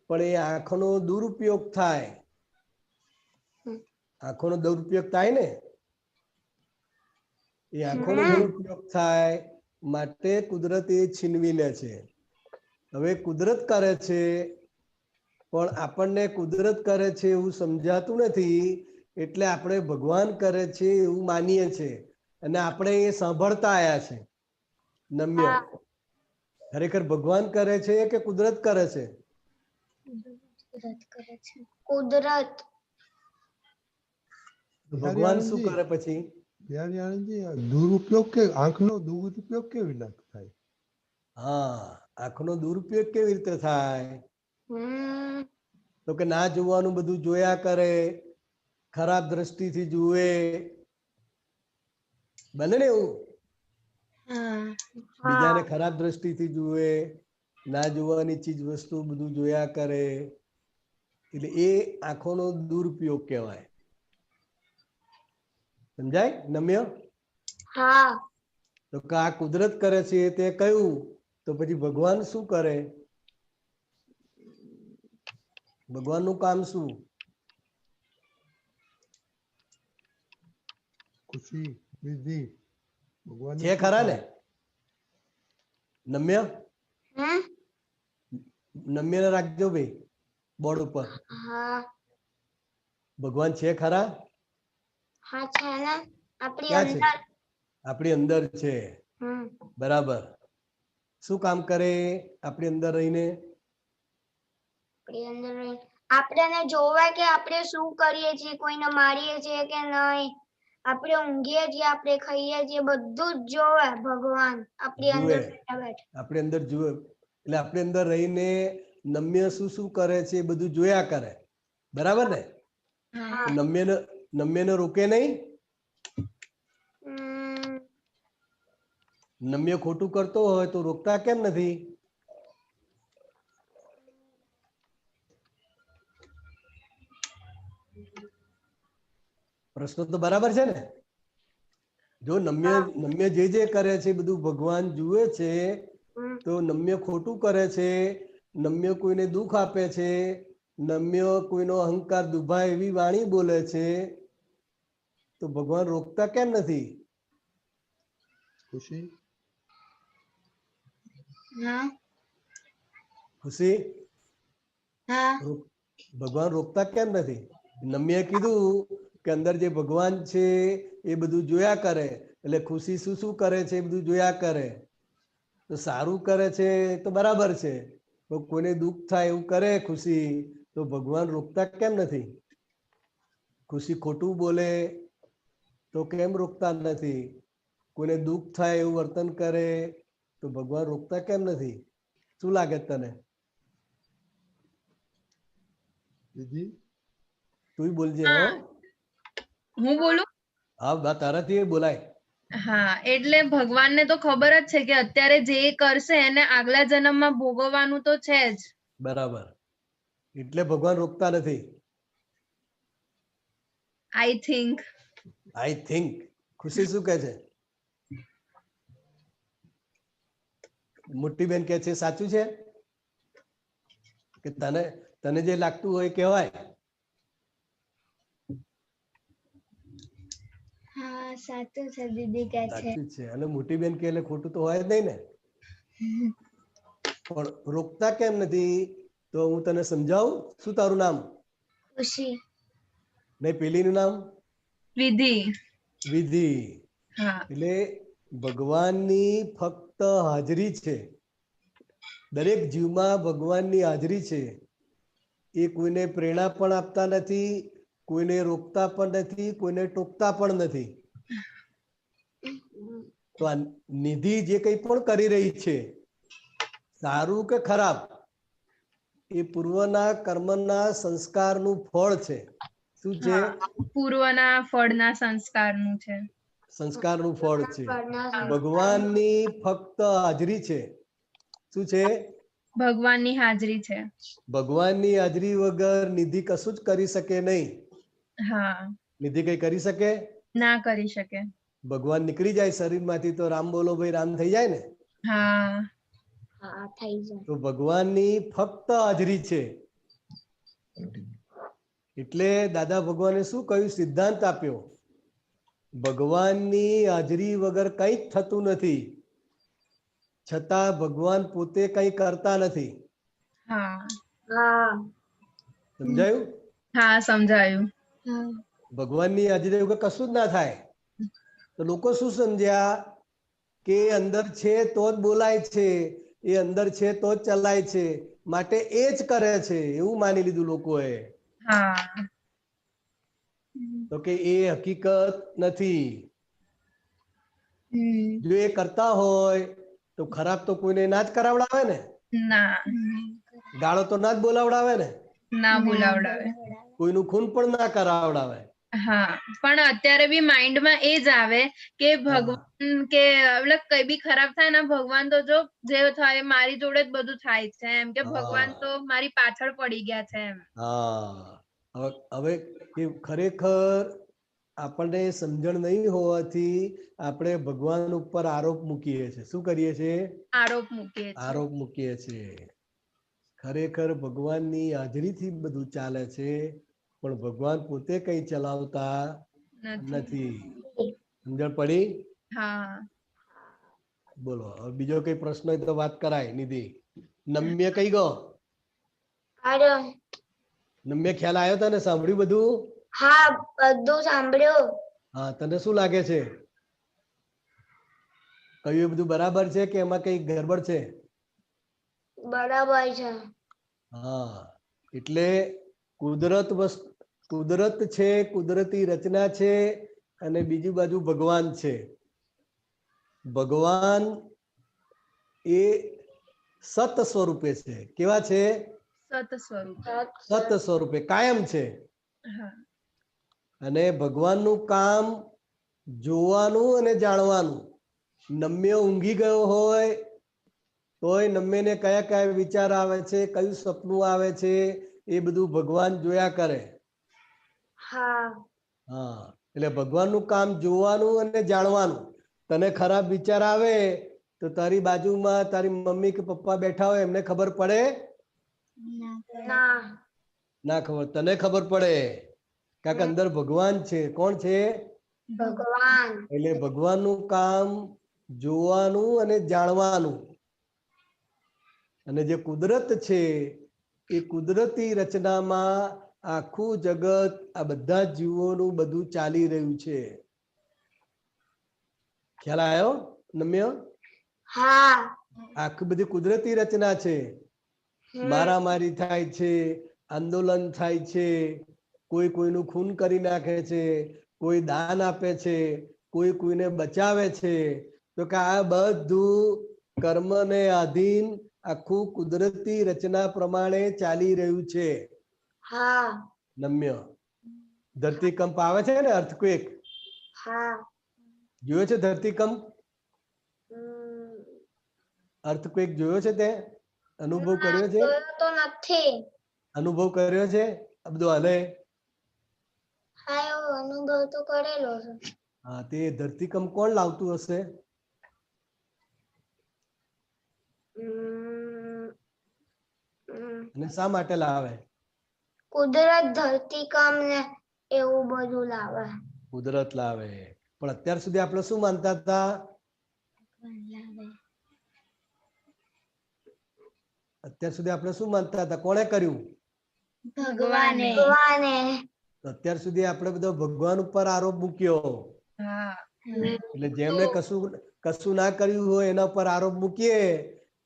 [SPEAKER 1] પણ એ આંખનો દુરુપયોગ થાય. આંખોનો દુરુપયોગ થાય ને, એ આંખોનો દુરુપયોગ થાય માટે કુદરત એ છીનવી લે છે. હવે કુદરત કરે છે, પણ આપણને કુદરત કરે છે એવું સમજાતું નથી, એટલે આપણે ભગવાન કરે છે એવું માનીએ છીએ અને આપણે એ સાંભળતા આવ્યા છે. નમ્ય, ખરેખર ભગવાન કરે છે કે કુદરત કરે છે?
[SPEAKER 5] કુદરત.
[SPEAKER 1] ભગવાન શું કરે પછી?
[SPEAKER 3] દુરુપયોગ કે આંખનો દુરુપયોગ કેવી રીતે થાય?
[SPEAKER 1] હા, આંખનો દુરુપયોગ કેવી રીતે થાય? તો કે ના જોવાનું બધું જોયા કરે, ખરાબ દ્રષ્ટિથી જુએ, બને ને એવું? બીજાને ખરાબ દ્રષ્ટિથી જુએ, ના જોવાની ચીજ વસ્તુ બધું જોયા કરે, એટલે એ આંખોનો દુરુપયોગ કહેવાય. સમજાય નમ્ય?
[SPEAKER 5] હા.
[SPEAKER 1] તો કે આ કુદરત કરે છે તે કહ્યું, તો પછી ભગવાન શું કરે? ભગવાનનું કામ શું?
[SPEAKER 3] ખુશી, વિધિ
[SPEAKER 1] છે ખરા ને? નમ્ય, નમ્ય રાખજો ભાઈ બોર્ડ ઉપર. ભગવાન છે ખરા?
[SPEAKER 5] હા છે ને, આપણી
[SPEAKER 1] ક્યાં છે?
[SPEAKER 5] અંદર.
[SPEAKER 1] આપણી અંદર છે. બરાબર. શું કામ કરે આપણી અંદર રહીને?
[SPEAKER 5] આપણને જોવે કે આપણે શું કરીએ છીએ, કોઈને મારીએ છીએ કે નહીં, આપણે ઊંઘીએ છીએ, આપણે ખાઈએ છીએ, બધું જ જોવે ભગવાન આપણી અંદર બેઠા બેઠા.
[SPEAKER 1] આપણે અંદર જુએ એટલે આપણે અંદર રહીને નમ્ય શું શું કરે છે એ બધું જોયા કરે. બરાબર ને? નમ્યને રોકે નહીં? નમ્ય ખોટું કરતો હોય તો રોકતા કેમ નથી? પ્રશ્ન તો બરાબર છે ને? જો નમ્ય જે કરે છે બધું ભગવાન જુએ છે, તો નમ્ય ખોટું કરે છે, નમ્ય કોઈને દુઃખ આપે છે, નમ્ય કોઈનો અહંકાર દુભાય એવી વાણી બોલે છે, તો ભગવાન રોકતા કેમ નથી?
[SPEAKER 3] ખુશી,
[SPEAKER 6] હા
[SPEAKER 1] ખુશી
[SPEAKER 6] હા
[SPEAKER 1] ભગવાન રોકતા કેમ નથી? નમ્ય કીધું કે અંદર જે ભગવાન છે એ બધું જોયા કરે, એટલે ખુશી શું શું કરે છે એ બધું જોયા કરે. તો સારું કરે છે તો બરાબર છે, તો કોઈને દુઃખ થાય એવું કરે ખુશી, તો ભગવાન રોકતા કેમ નથી? ખુશી ખોટું બોલે તો કેમ રોકતા નથી? કોઈને દુઃખ થાય એવું વર્તન કરે તો ભગવાન રોકતા કેમ નથી? શું લાગે તને?
[SPEAKER 3] દીદી
[SPEAKER 1] તું બોલજે. હો,
[SPEAKER 2] હા, હું બોલું?
[SPEAKER 1] હા તારાથી બોલાય.
[SPEAKER 2] હા, એટલે ભગવાનને તો ખબર જ છે કે અત્યારે જે કરશે એને આગલા જન્મમાં ભોગવવાનું તો છે જ.
[SPEAKER 1] બરાબર, એટલે ભગવાન રોકતા નથી.
[SPEAKER 2] I think.
[SPEAKER 1] I think. ખુશી શું કહે છે? મોટી બેન કહે છે સાચું છે કે તને તને જે લાગતું હોય કહેવાય?
[SPEAKER 6] હા સાચું છે દીદી કે છે.
[SPEAKER 1] સાચું છે. અને મોટી બેન કહે એટલે ખોટું તો હોય જ નહીં ને. પણ રોકતા કેમ નથી? તો હું તને સમજાવું. શું તારું નામ?
[SPEAKER 6] ખુશી.
[SPEAKER 1] નહીં, પેલીનું નામ?
[SPEAKER 2] વિધિ.
[SPEAKER 1] વિધિ.
[SPEAKER 2] હા.
[SPEAKER 1] એટલે ભગવાનની ફક્ત હાજરી છે. દરેક જીવમાં ભગવાનની હાજરી છે. એ કોઈને પ્રેરણા પણ આપતા નથી, કોઈને રોકતા પણ નથી, કોઈને ટોકતા પણ નથી. તો આ નિધિ જે કંઈ પણ કરી રહી છે, સારું કે ખરાબ, એ પૂર્વના કર્મના સંસ્કારનું ફળ છે. શું છે?
[SPEAKER 2] પૂર્વના ફળના સંસ્કારનું છે.
[SPEAKER 1] સંસ્કારનું ફળ છે. ભગવાનની ફક્ત હાજરી છે. શું છે?
[SPEAKER 2] ભગવાનની હાજરી છે.
[SPEAKER 1] ભગવાનની હાજરી વગર નિધિ કશું જ કરી શકે નહીં.
[SPEAKER 2] હા.
[SPEAKER 1] નિધિ કઈ કરી શકે?
[SPEAKER 2] ના કરી શકે.
[SPEAKER 1] ભગવાન નીકળી જાય શરીરમાંથી તો રામ બોલો ભાઈ રામ થઈ જાય ને.
[SPEAKER 2] હા.
[SPEAKER 5] હા થઈ જાય.
[SPEAKER 1] તો ભગવાનની ફક્ત હાજરી છે. એટલે દાદા ભગવાને શું કહ્યું? સિદ્ધાંત આપ્યો, ભગવાનની હાજરી વગર કંઈ જ થતું નથી. છતાં ભગવાન પોતે કંઈ કરતા નથી.
[SPEAKER 2] હા.
[SPEAKER 5] હા.
[SPEAKER 1] સમજાયું?
[SPEAKER 2] હા, સમજાયું.
[SPEAKER 1] ભગવાનની હાજરી વગર કશું જ ના થાય. તો લોકો શું સમજ્યા કે અંદર છે તો જ બોલાય છે, એ અંદર છે તો જ ચલાય છે, માટે એ જ કરે છે એવું માની લીધું લોકોએ.
[SPEAKER 2] હા.
[SPEAKER 1] તો કે એ હકીકત નથી. જો એ કરતા હોય તો ખરાબ તો કોઈને ના જ કરાવડાવે ને.
[SPEAKER 2] ના.
[SPEAKER 1] ગાળો તો ના જ બોલાવડાવે ને.
[SPEAKER 2] ના બોલાવડાવે.
[SPEAKER 1] કોઈનું ખૂન પણ ના કરાવડાવે.
[SPEAKER 2] હા, પણ અત્યારે બી માઇન્ડમાં એ જ આવે કે ભગવાન કે મતલબ કઈ બી ખરાબ થાય ને, ભગવાન તો જો જે થાય મારી જોડે જ બધું થાય છે એમ, કે ભગવાન તો મારી પાછળ પડી ગયા છે એમ.
[SPEAKER 1] હા, હવે એ ખરેખર આપણને સમજણ નહીં હોવાથી આપણે ભગવાન ઉપર આરોપ મૂકીએ છીએ. શું કરીએ છીએ?
[SPEAKER 2] આરોપ મૂકીએ છીએ.
[SPEAKER 1] આરોપ મૂકીએ છીએ. ખરેખર ભગવાનની હાજરીથી બધું ચાલે છે, પણ ભગવાન પોતે કઈ ચલાવતા નથી. સમજણ પડી?
[SPEAKER 2] હા.
[SPEAKER 1] બોલો, હવે બીજો કઈ પ્રશ્ન હોય તો વાત કરાય. નિધિ, નમ્ય કઈ ગયો?
[SPEAKER 5] અરે
[SPEAKER 1] નમ્ય ખ્યાલ આવ્યો તને? સાંભળ્યું બધું?
[SPEAKER 5] હા, બધું સાંભળ્યું.
[SPEAKER 1] હા, તને શું લાગે છે? કયું એ બધું બરાબર છે કે એમાં કઈ ગડબડ છે?
[SPEAKER 5] બરાબર છે.
[SPEAKER 1] હા, એટલે કુદરત છે, કુદરતી રચના છે, અને બીજી બાજુ ભગવાન છે. ભગવાન એ સત સ્વરૂપે છે. કેવા છે?
[SPEAKER 2] સત સ્વરૂપ.
[SPEAKER 1] સત સ્વરૂપે કાયમ છે.
[SPEAKER 2] હા.
[SPEAKER 1] અને ભગવાનનું કામ જોવાનું અને જાણવાનું. નમ્ય ઊંઘી ગયો હોય તોય નમ્યને કયા કયા વિચાર આવે છે, કયું સપનું આવે છે, એ બધું ભગવાન જોયા કરે.
[SPEAKER 5] હા.
[SPEAKER 1] હા, એટલે ભગવાનનું કામ જોવાનું અને જાણવાનું. તને ખરાબ વિચાર આવે તો તારી બાજુમાં તારી મમ્મી કે પપ્પા બેઠા હોય, એમને ખબર પડે?
[SPEAKER 5] ના.
[SPEAKER 1] ના ખબર. તને ખબર પડે, કારણ કે અંદર ભગવાન છે. કોણ છે?
[SPEAKER 5] ભગવાન.
[SPEAKER 1] એટલે ભગવાનનું કામ જોવાનું અને જાણવાનું. અને જે કુદરત છે એ કુદરતી રચનામાં આખું જગત, આ બધા જીવોનું બધું ચાલી રહ્યું છે. ખ્યાલ આવ્યો નમ્ય?
[SPEAKER 5] હા.
[SPEAKER 1] આખી બધી કુદરતી રચના છે. મારામારી થાય છે, આંદોલન થાય છે, કોઈ કોઈનું ખૂન કરી નાખે છે, કોઈ દાન આપે છે, કોઈ કોઈને બચાવે છે. તો કે આ બધું કર્મને આધીન આખું કુદરતી રચના પ્રમાણે ચાલી રહ્યું છે.
[SPEAKER 5] હા.
[SPEAKER 1] નમ્ય. ધરતીકંપ આવે છે ને, અર્થક્વેક.
[SPEAKER 5] હા.
[SPEAKER 1] જોયો છે ધરતીકંપ? અર્થક્વેક જોયો છે તે? અનુભવ કર્યો છે?
[SPEAKER 5] તો નથી.
[SPEAKER 1] અનુભવ કર્યો છે આ બધું હલે?
[SPEAKER 5] હા, એવો અનુભવ તો કરેલો છે.
[SPEAKER 1] હા, તે ધરતીકંપ કોણ લાવતું હશે? અને શા માટે લાવે?
[SPEAKER 5] કુદરત ધરતીકંપ ને એવું બધું લાવે.
[SPEAKER 1] કુદરત લાવે. પણ અત્યાર સુધી આપણે શું માનતા હતા? અત્યાર સુધી આપણે શું માનતા હતા? કોણે કર્યું?
[SPEAKER 2] ભગવાને.
[SPEAKER 1] અત્યાર સુધી આપણે બધો ભગવાન ઉપર આરોપ મૂક્યો. એટલે જેમને કશું ના કર્યું હોય એના પર આરોપ મૂકીએ.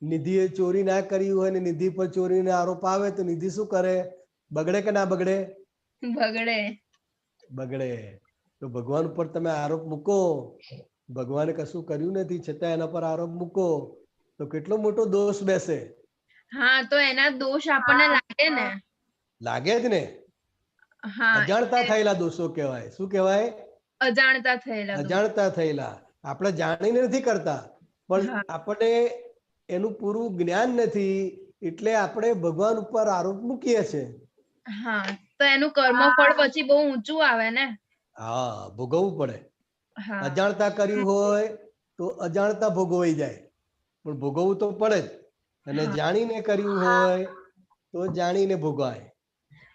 [SPEAKER 1] નિધિએ ચોરી ના કરી હોય ને નિધિ પર ચોરીનો આરોપ આવે તો નિધિ શું કરે? બગડે કે ના બગડે?
[SPEAKER 2] બગડે.
[SPEAKER 1] બગડે. તો ભગવાન ઉપર તમે આરોપ મૂકો, ભગવાને કશું કર્યું નથી છતાં એના પર આરોપ મૂકો, તો કેટલો મોટો દોષ બેસે.
[SPEAKER 2] હા, તો એના દોષ આપણને લાગે ને.
[SPEAKER 1] લાગે જ ને.
[SPEAKER 2] હા,
[SPEAKER 1] અજાણતા થયેલા દોષો કહેવાય. શું કહેવાય?
[SPEAKER 2] અજાણતા થયેલા દોષ.
[SPEAKER 1] અજાણતા થયેલા. આપણે જાણીને નથી કરતા, પણ
[SPEAKER 2] હા.
[SPEAKER 1] આપણે એનું પૂરું જ્ઞાન નથી એટલે આપણે ભગવાન ઉપર આરોપ મૂકીએ છીએ.
[SPEAKER 2] હા, તો એનું કર્મફળ પછી બહુ ઊંચું આવે ને.
[SPEAKER 1] હા, ભોગવવું પડે.
[SPEAKER 2] હા.
[SPEAKER 1] અજાણતા કર્યું હોય તો અજાણતા ભોગવાઈ જાય, પણ ભોગવવું તો પડે જ. અને
[SPEAKER 2] હા.
[SPEAKER 1] જાણીને કર્યું હોય તો જાણીને ભોગવાય.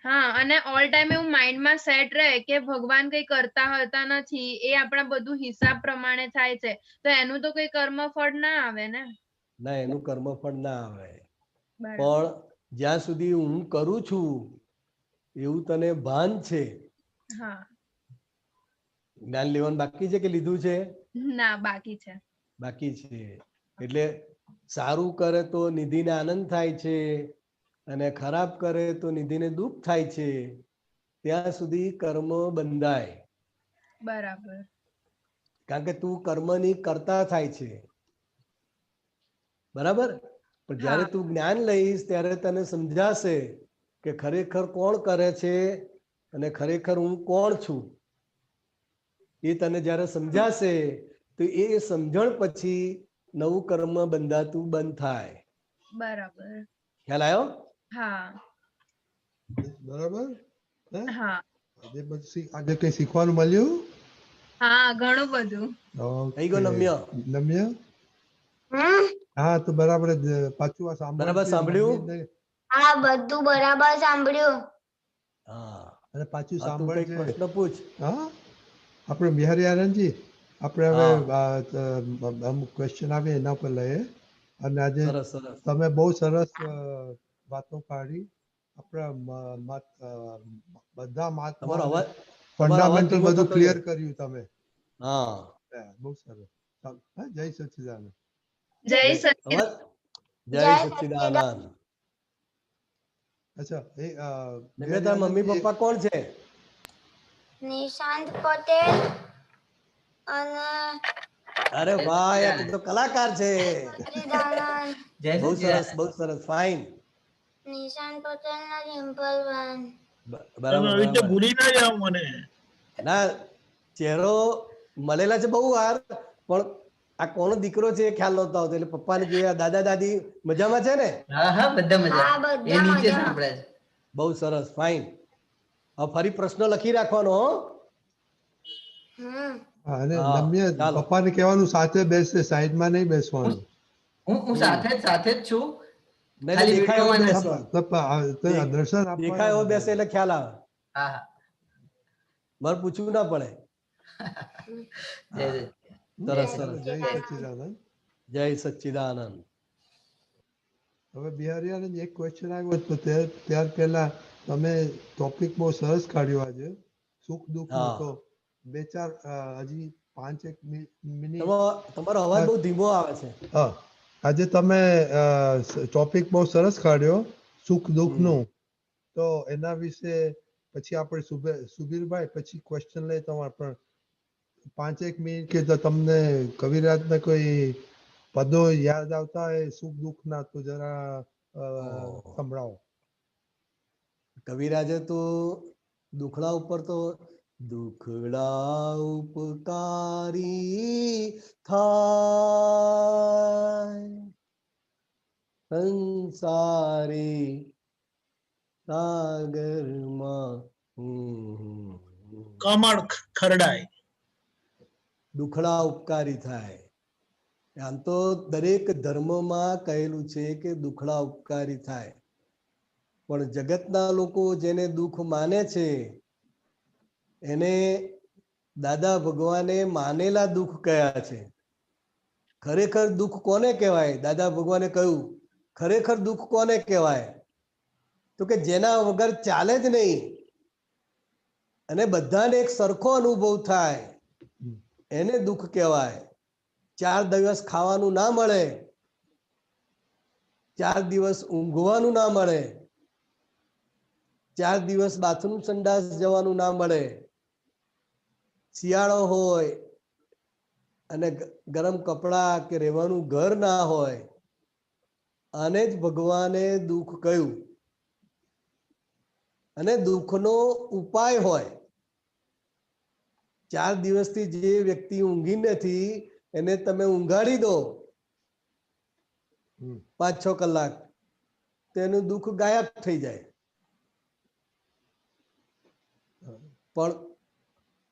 [SPEAKER 2] હા, અને ઓલ ટાઈમ એવું માઇન્ડમાં સેટ રહે કે ભગવાન કઈ કરતા હોતા નથી, એ આપણા બધું હિસાબ પ્રમાણે થાય છે, તો એનું તો કઈ કર્મફળ ના આવે ને.
[SPEAKER 1] ના, એનું કર્મફળ ના આવે.
[SPEAKER 2] બરાબર.
[SPEAKER 1] પણ જ્યાં સુધી હું કરું છું એવું તને ભાન છે.
[SPEAKER 2] હા.
[SPEAKER 1] જ્ઞાન લેવાનું બાકી છે કે લીધું છે?
[SPEAKER 2] ના, બાકી છે.
[SPEAKER 1] બાકી છે. એટલે સારું કરે તો નિધિને આનંદ થાય છે, અને ખરાબ કરે તો નિધિને દુઃખ થાય છે. ત્યાં સુધી કર્મ બંધાય.
[SPEAKER 2] બરાબર.
[SPEAKER 1] કારણ કે તું કર્મની કરતા થાય છે. બરાબર? પણ જ્યારે
[SPEAKER 2] હા.
[SPEAKER 1] તું જ્ઞાન લઈશ ત્યારે તને સમજાશે કે ખરેખર કોણ કરે છે અને ખરેખર હું કોણ છું. એ તને જ્યારે સમજાશે તો એ સમજણ પછી નવું કર્મ બંધાતું બંધ થાય.
[SPEAKER 2] બરાબર.
[SPEAKER 1] ખ્યાલ આવ્યો?
[SPEAKER 2] હા.
[SPEAKER 3] બરાબર?
[SPEAKER 2] હા.
[SPEAKER 3] આજે કઈ શીખવાનું મળ્યું?
[SPEAKER 2] હા, ઘણું બધું.
[SPEAKER 1] થઈ ગયો નમ્ય?
[SPEAKER 3] નમ્ય? હા, તો બરાબર જ. પાછું આ
[SPEAKER 1] બરાબર સાંભળ્યું?
[SPEAKER 5] હા, બધું બરાબર સાંભળ્યું.
[SPEAKER 1] હા.
[SPEAKER 3] અને પાછું
[SPEAKER 1] તું કઈક
[SPEAKER 3] સાંભળજે.
[SPEAKER 1] પ્રશ્ન પૂછ.
[SPEAKER 3] હા, આપણે બિહારી આનંદજી, આપણે હવે અમુક ક્વેશ્ચન આવે એના પર લઈએ. અને આજે
[SPEAKER 1] સરસ સરસ.
[SPEAKER 3] તમે બહુ સરસ વાતો કાઢી. આપણા બધા
[SPEAKER 1] તમારો
[SPEAKER 3] મહાત્માઓને
[SPEAKER 1] અવાજ
[SPEAKER 3] ફંડામેન્ટલ
[SPEAKER 1] ધીમો
[SPEAKER 3] બધું
[SPEAKER 1] થતો
[SPEAKER 3] ક્લિયર
[SPEAKER 1] જાય.
[SPEAKER 3] કર્યું તમે.
[SPEAKER 1] હા.
[SPEAKER 3] બહુ સરસ. જય સચ્ચિદાનંદ.
[SPEAKER 2] જય સચિદાનંદ.
[SPEAKER 1] જય સચ્ચિદાનંદ.
[SPEAKER 3] અચ્છા,
[SPEAKER 1] નમ્ય, તારા મમ્મી પપ્પા કોણ છે?
[SPEAKER 5] નિશાંત પટેલ અને
[SPEAKER 1] અરે ભાઈ, આ તો કલાકાર છે.
[SPEAKER 5] સચ્ચિદાનંદ.
[SPEAKER 1] બહુ સરસ, બહુ સરસ, ફાઇન.
[SPEAKER 5] નિશાંત પટેલ ના રિમ્પલબેન.
[SPEAKER 1] બરાબર
[SPEAKER 4] આવી રીતે
[SPEAKER 1] બરાબર.
[SPEAKER 4] ભૂલી ના જાવ મને.
[SPEAKER 1] ના, ચહેરો મળેલા છે બહુ વાર, પણ આ કોનો દીકરો છે એ ખ્યાલ નહોતો આવતો. એટલે પપ્પાને જોયા. દાદા દાદી મજામાં છે ને?
[SPEAKER 7] હા હા, બધા મજા.
[SPEAKER 5] હા, બધા
[SPEAKER 7] એ નીચે
[SPEAKER 5] મજામાં.
[SPEAKER 7] સાંભળે છે.
[SPEAKER 1] બહુ સરસ, ફાઇન. હવે ફરી પ્રશ્ન લખી રાખવાનો હો.
[SPEAKER 3] અને
[SPEAKER 1] હા,
[SPEAKER 3] નમ્ય
[SPEAKER 1] ચાલો.
[SPEAKER 3] પપ્પાને કહેવાનું સાથે બેસશે, સાઈડમાં નહીં
[SPEAKER 7] હું
[SPEAKER 3] બેસવાનું.
[SPEAKER 7] હું સાથે જ છું.
[SPEAKER 1] નહીં તો
[SPEAKER 7] ખાલી
[SPEAKER 1] દેખાય એવો
[SPEAKER 7] વિડીયોમાં
[SPEAKER 1] બેસવાનું.
[SPEAKER 3] દર્શન
[SPEAKER 1] દેખાય એવો
[SPEAKER 3] આપવાના
[SPEAKER 1] બેસે એટલે ખ્યાલ આવે.
[SPEAKER 7] હા હા.
[SPEAKER 1] મારે પૂછવું ના પડે.
[SPEAKER 7] જય
[SPEAKER 1] હા,
[SPEAKER 7] જય
[SPEAKER 1] સરસ સરસ.
[SPEAKER 3] જય સચ્ચિદાનંદ.
[SPEAKER 1] જય સચ્ચિદાનંદ.
[SPEAKER 3] હવે બિહારીયાને એક ક્વેશ્ચન આવ્યો તો ત્યાર પહેલા તમે ટોપિક બહુ સરસ કાઢ્યો આજે, સુખ દુઃખ નો.
[SPEAKER 1] હા.
[SPEAKER 3] તો બે ચાર હજી 5-1 મિનિટ.
[SPEAKER 1] તમારો અવાજ બહુ ધીમો આવે છે.
[SPEAKER 3] હા, આજે તમે ટોપિક બહુ સરસ કાઢ્યો સુખ દુઃખ નું. તો એના વિશે પછી આપણે સુબીરભાઈ પછી ક્વેશ્ચન લઈ તમારા પર 5-1 મિનિટ કે તો તમને કવિરાજને કોઈ પદો યાદ આવતા હોય સુખ દુઃખ ના તો જરા સંભળાવો.
[SPEAKER 1] કવિરાજે તો દુખડા ઉપર તો દુખડા ઉપકારી થાય સંસારી સાગરમાં
[SPEAKER 4] કમળ ખરડાય.
[SPEAKER 1] દુખડા ઉપકારી થાય. આમ તો દરેક ધર્મમાં કહેલું છે કે દુખડા ઉપકારી થાય, પણ જગતના લોકો જેને દુઃખ માને છે એને દાદા ભગવાને માનેલા દુઃખ કયા છે. ખરેખર દુઃખ કોને કહેવાય? દાદા ભગવાને કહ્યું ખરેખર દુઃખ કોને કહેવાય? તો કે જેના વગર ચાલે જ નહીં અને બધાને એક સરખો અનુભવ થાય એને દુઃખ કહેવાય. 4 દિવસ ખાવાનું ના મળે, 4 દિવસ ઊંઘવાનું ના મળે, 4 દિવસ બાથરૂમ સંડાસ જવાનું ના મળે, શિયાળો હોય અને ગરમ કપડાં કે રહેવાનું ઘર ના હોય, આને જ ભગવાને દુઃખ કહ્યું. અને દુઃખનો ઉપાય હોય. 4 દિવસથી જે વ્યક્તિ ઊંઘી નથી એને તમે ઊંઘાડી દો 5-6 કલાક તો એનું દુઃખ ગાયબ થઈ જાય. પણ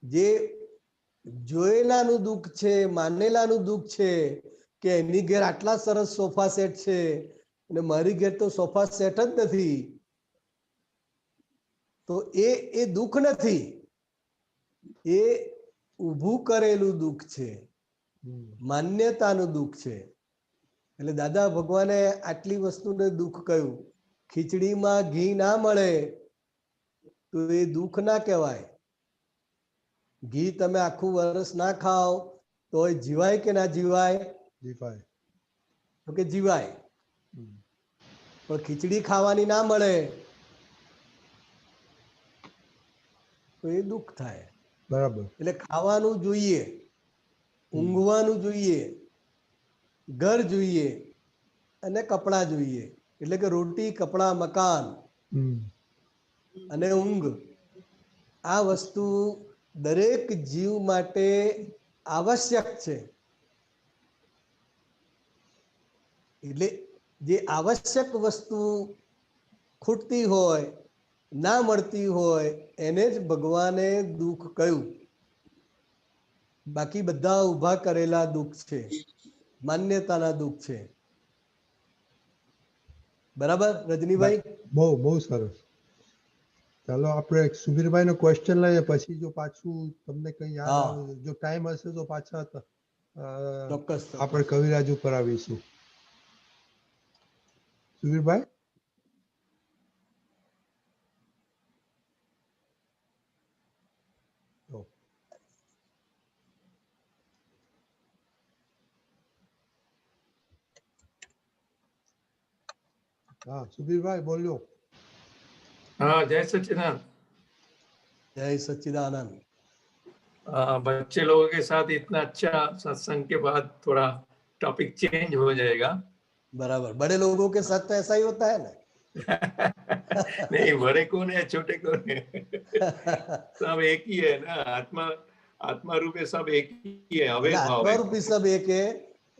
[SPEAKER 1] જે જોયેલાનું દુઃખ છે, માનેલાનું દુઃખ છે કે એની ઘેર આટલા સરસ સોફા સેટ છે અને મારી ઘેર તો સોફા સેટ જ નથી, તો એ દુઃખ નથી, એ ઊભું કરેલું દુઃખ છે, માન્યતાનું દુઃખ છે. એટલે દાદા ભગવાને આટલી વસ્તુને દુઃખ કહ્યું. ખીચડીમાં ઘી ના મળે તો એ દુઃખ ના કહેવાય. ઘી તમે આખું વર્ષ ના ખાઓ તો એ જીવાય કે ના જીવાય?
[SPEAKER 3] જીવાય.
[SPEAKER 1] તો કે જીવાય. પણ ખીચડી ખાવાની ના મળે તો એ દુઃખ થાય.
[SPEAKER 3] બરાબર.
[SPEAKER 1] એટલે ખાવાનું જોઈએ, ઊંઘવાનું જોઈએ, ઘર જોઈએ અને કપડાં જોઈએ. એટલે કે રોટી, કપડાં, મકાન અને ઊંઘ, આ વસ્તુ દરેક જીવ માટે આવશ્યક છે. એટલે જે આવશ્યક વસ્તુ ખૂટતી હોય, ના મળતી હોય એને જ ભગવાને દુઃખ કહ્યું. બાકી બધા ઊભા કરેલા દુઃખ છે, માન્યતાના દુઃખ છે. બરાબર રજનીભાઈ?
[SPEAKER 3] બહુ સરસ. ચાલો આપણે સુબીરભાઈ નો ક્વેશ્ચન લઈએ પછી જો પાછું તમને કઈ યાદ આવે, જો ટાઈમ હશે તો પાછા
[SPEAKER 1] ચોક્કસ
[SPEAKER 3] આપણે કવિરાજ ઉપર આવીશું. સુબીરભાઈ? हाँ सुबीर बोलो।
[SPEAKER 8] हाँ जय सच्चिदानंद।
[SPEAKER 1] जय सच्चिदानंद।
[SPEAKER 8] बच्चे लोगों के साथ इतना अच्छा सत्संग के बाद थोड़ा टॉपिक चेंज हो जाएगा।
[SPEAKER 1] बराबर, बड़े लोगों के साथ तो ऐसा ही होता है ना।
[SPEAKER 8] नहीं, बड़े कौन है छोटे कौन है सब एक ही है ना। आत्मा रूपे सब एक ही है।
[SPEAKER 1] आत्मा रूपी सब एक है,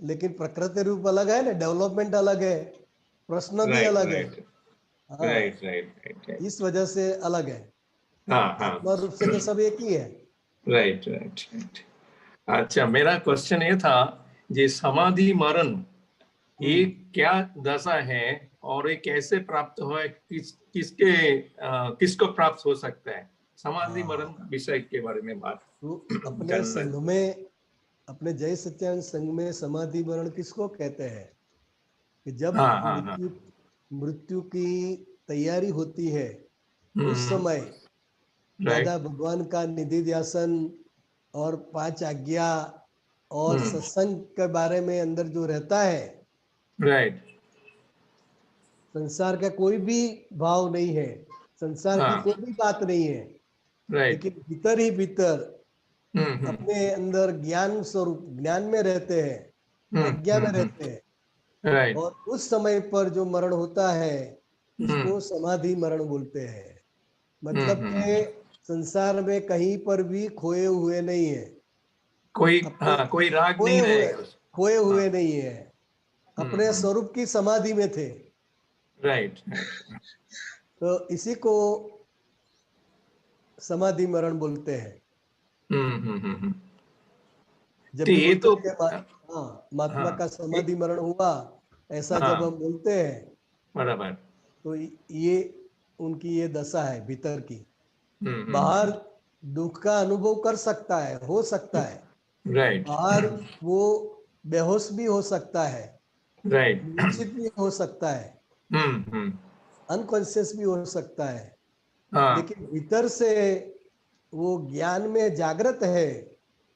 [SPEAKER 1] लेकिन प्रकृति रूप अलग है ना, डेवलपमेंट अलग है, प्रश्न भी अलग है।
[SPEAKER 8] राइट।
[SPEAKER 1] इस वजह से अलग है।
[SPEAKER 8] हाँ
[SPEAKER 1] आत्मा रूप से तो सब एक ही है।
[SPEAKER 8] राइट। अच्छा, मेरा क्वेश्चन ये था ये समाधि मरण ये क्या दशा है और ये कैसे प्राप्त हो, किसको प्राप्त हो सकता है? समाधि मरण विषय के बारे में बात।
[SPEAKER 1] तो अपने संघ में, अपने जय सच्चिदानंद संघ में समाधि मरण किसको कहते हैं कि जब मृत्यु की तैयारी होती है उस
[SPEAKER 8] हम्म,
[SPEAKER 1] समय
[SPEAKER 8] राइट
[SPEAKER 1] दादा भगवान का निधि ध्यासन और 5 आज्ञा और सत्संग के बारे में अंदर जो रहता है,
[SPEAKER 8] राइट
[SPEAKER 1] संसार का कोई भी भाव नहीं है, संसार की
[SPEAKER 8] हाँ
[SPEAKER 1] कोई भी बात नहीं है,
[SPEAKER 8] राइट
[SPEAKER 1] लेकिन भीतर ही भीतर अपने अंदर ज्ञान स्वरूप ज्ञान में रहते हैं, प्रज्ञा में रहते हैं।
[SPEAKER 8] राइट
[SPEAKER 1] और उस समय पर जो मरण होता है उसको समाधि मरण बोलते हैं। मतलब के संसार में कहीं पर भी खोए हुए नहीं है,
[SPEAKER 8] कोई
[SPEAKER 1] अपने
[SPEAKER 8] हाँ कोई राग
[SPEAKER 1] खोए
[SPEAKER 8] नहीं
[SPEAKER 1] हुए
[SPEAKER 8] रहेगा
[SPEAKER 1] खोए हुए नहीं है, अपने स्वरूप की समाधि में थे।
[SPEAKER 8] राइट
[SPEAKER 1] तो इसी को समाधि मरण बोलते हैं। जब
[SPEAKER 8] तो
[SPEAKER 1] भी
[SPEAKER 8] ये
[SPEAKER 1] बोलते
[SPEAKER 8] तो
[SPEAKER 1] हैं कि हाँ महात्मा
[SPEAKER 8] हाँ
[SPEAKER 1] का समाधि मरण हुआ, ऐसा जब
[SPEAKER 8] हाँ
[SPEAKER 1] हम बोलते हैं
[SPEAKER 8] बराबर
[SPEAKER 1] तो ये उनकी ये दशा है भीतर की।
[SPEAKER 8] हम्म
[SPEAKER 1] बाहर दुख का अनुभव कर सकता है, हो सकता है,
[SPEAKER 8] राइट
[SPEAKER 1] बाहर वो बेहोश भी हो सकता है,
[SPEAKER 8] राइट
[SPEAKER 1] मूर्छित भी हो सकता है, अनकॉन्शियस भी हो सकता है,
[SPEAKER 8] हाँ
[SPEAKER 1] लेकिन भीतर से वो ज्ञान में जागृत है,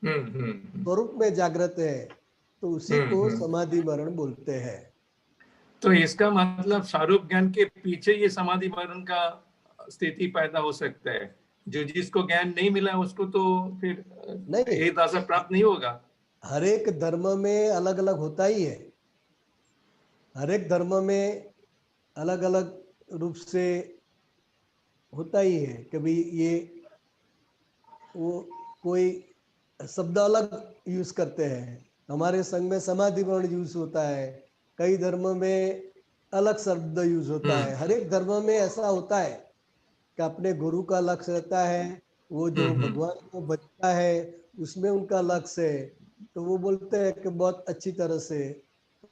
[SPEAKER 1] स्वरूप में जागृत है, तो उसी को समाधि मरण बोलते हैं।
[SPEAKER 8] तो इसका मतलब स्वरूप ज्ञान के पीछे ये समाधि मरण का स्थिति पैदा हो सकता है। जो जिसको ज्ञान नहीं मिला उसको तो फिर
[SPEAKER 1] नहीं,
[SPEAKER 8] ये दशा प्राप्त नहीं होगा।
[SPEAKER 1] हर एक धर्म में अलग अलग होता ही है, हर एक धर्म में अलग अलग रूप से होता ही है। कभी ये वो कोई शब्द अलग यूज करते हैं, हमारे संघ में समाधि मरण यूज होता है, कई धर्म में अलग शब्द यूज होता है। हर एक धर्म में ऐसा होता है कि अपने गुरु का लक्ष्य रहता है, वो जो भगवान को बचता है उसमें उनका लक्ष्य है, तो वो बोलते हैं कि बहुत अच्छी तरह से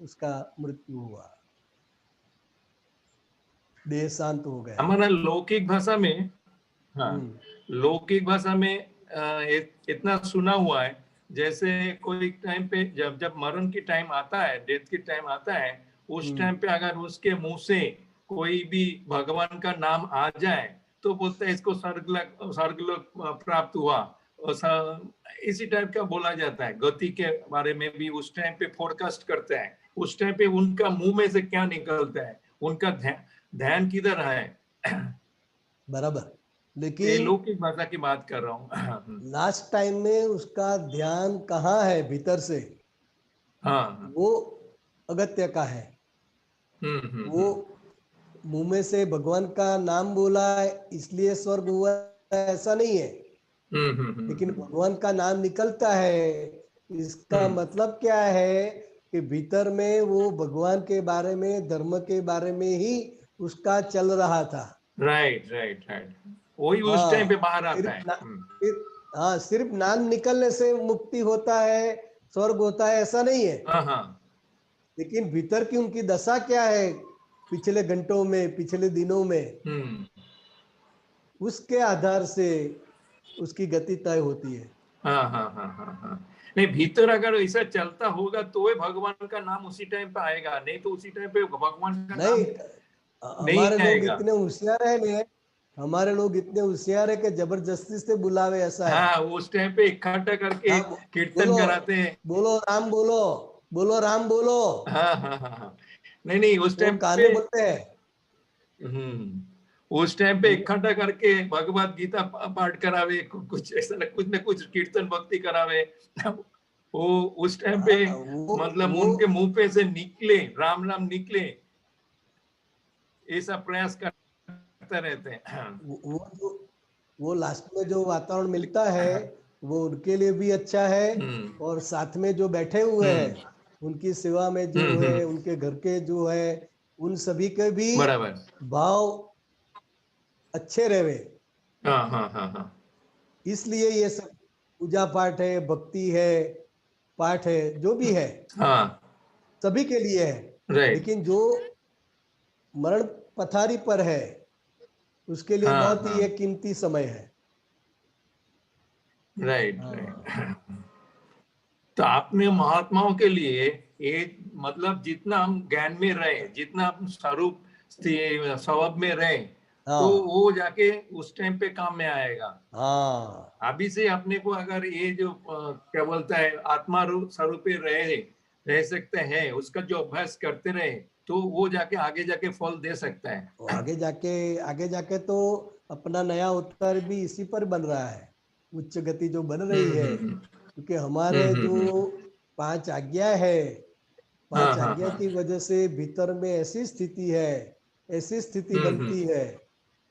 [SPEAKER 1] उसका मृत्यु हुआ, देह शांत हो गया।
[SPEAKER 8] हमारा लौकिक भाषा में हाँ लौकिक भाषा में इतना सुना हुआ है, जैसे कोई टाइम पे जब जब मरण की टाइम आता है, डेथ की टाइम आता है, उस टाइम पे अगर उसके मुंह से कोई भी भगवान का नाम आ जाए तो बोलते हैं इसको स्वर्गलोक प्राप्त हुआ। इसी टाइप का बोला जाता है। गति के बारे में भी उस टाइम पे फोरकास्ट करते हैं, उस टाइम पे उनका मुंह में से क्या निकलता है, उनका ध्यान किधर है।
[SPEAKER 1] बराबर,
[SPEAKER 8] ये
[SPEAKER 1] लेकिन
[SPEAKER 8] लौकिक भाषा की बात कर रहा हूँ।
[SPEAKER 1] लास्ट टाइम में उसका ध्यान कहाँ है भीतर से,
[SPEAKER 8] हाँ
[SPEAKER 1] वो अगत्य का है। वो मुंह में से भगवान का नाम बोला है इसलिए स्वर्ग हुआ, ऐसा नहीं है। लेकिन भगवान का नाम निकलता है, इसका मतलब क्या है कि भीतर में वो भगवान के बारे में, धर्म के बारे में ही उसका चल रहा था।
[SPEAKER 8] राइट राइट राइट, वही उस टाइम
[SPEAKER 1] हाँ,
[SPEAKER 8] पे बाहर आता है।
[SPEAKER 1] सिर्फ नाम निकलने से मुक्ति होता है, स्वर्ग होता है, ऐसा नहीं है।
[SPEAKER 8] हाँ
[SPEAKER 1] लेकिन भीतर की उनकी दशा क्या है पिछले घंटों में, पिछले दिनों में, उसके आधार से उसकी गति तय होती है।
[SPEAKER 8] हाँ नहीं, भीतर अगर ऐसा चलता होगा तो वही भगवान का नाम उसी टाइम पे आएगा, नहीं तो उसी टाइम पे भगवान का नाम
[SPEAKER 1] नहीं,
[SPEAKER 8] नहीं
[SPEAKER 1] हमारे लोग
[SPEAKER 8] आएगा।
[SPEAKER 1] इतने होशियार है ने, हमारे लोग इतने होशियार है कि जबरदस्ती से बुलावे, ऐसा है।
[SPEAKER 8] हाँ, उस टाइम पे इकट्ठा करके कीर्तन
[SPEAKER 1] बोलो
[SPEAKER 8] कराते हैं।
[SPEAKER 1] बोलो राम बोलो, बोलो राम बोलो।
[SPEAKER 8] हाँ नहीं उस
[SPEAKER 1] वो
[SPEAKER 8] टाइम
[SPEAKER 1] गाने
[SPEAKER 8] पे
[SPEAKER 1] बोलते हैं।
[SPEAKER 8] उस टाइम पे इकट्ठा करके भगवत गीता पाठ करावे, कुछ ऐसा कुछ न कुछ कीर्तन भक्ति करावे। वो उस टाइम पे मतलब उनके मुंह पे से निकले राम नाम निकले, ऐसा प्रयास करते रहते हैं।
[SPEAKER 1] वो लास्ट में जो वातावरण मिलता है वो उनके लिए भी अच्छा है, और साथ में जो बैठे हुए हैं उनकी सेवा में जो है, उनके घर के जो है, उन सभी के भी
[SPEAKER 8] बराबर
[SPEAKER 1] भाव अच्छे रहे।
[SPEAKER 8] हाँ
[SPEAKER 1] इसलिए ये सब पूजा पाठ है, भक्ति है, पाठ है, जो भी है
[SPEAKER 8] हाँ
[SPEAKER 1] सभी के लिए है।
[SPEAKER 8] राइट
[SPEAKER 1] लेकिन जो मरण पथारी पर है उसके लिए बहुत ही एक कीमती समय है।
[SPEAKER 8] Right right. तो आपने महात्माओं के लिए ये मतलब जितना हम ज्ञान में रहे, जितना हम स्वरूप स्वभाव में रहे
[SPEAKER 1] हाँ
[SPEAKER 8] तो वो जाके उस टाइम पे काम में आएगा।
[SPEAKER 1] हाँ
[SPEAKER 8] अभी से अपने को अगर ये जो क्या बोलता है आत्मा स्वरूप रह सकते हैं, उसका जो अभ्यास करते रहे तो वो जाके आगे जाके फल दे सकता है।
[SPEAKER 1] तो आगे जाके तो अपना नया अवतार भी इसी पर बन रहा है, उच्च गति जो बन रही है, क्योंकि हमारे जो 5 आज्ञा है, 5 आज्ञा की वजह से भीतर में ऐसी स्थिति है, ऐसी स्थिति बनती है,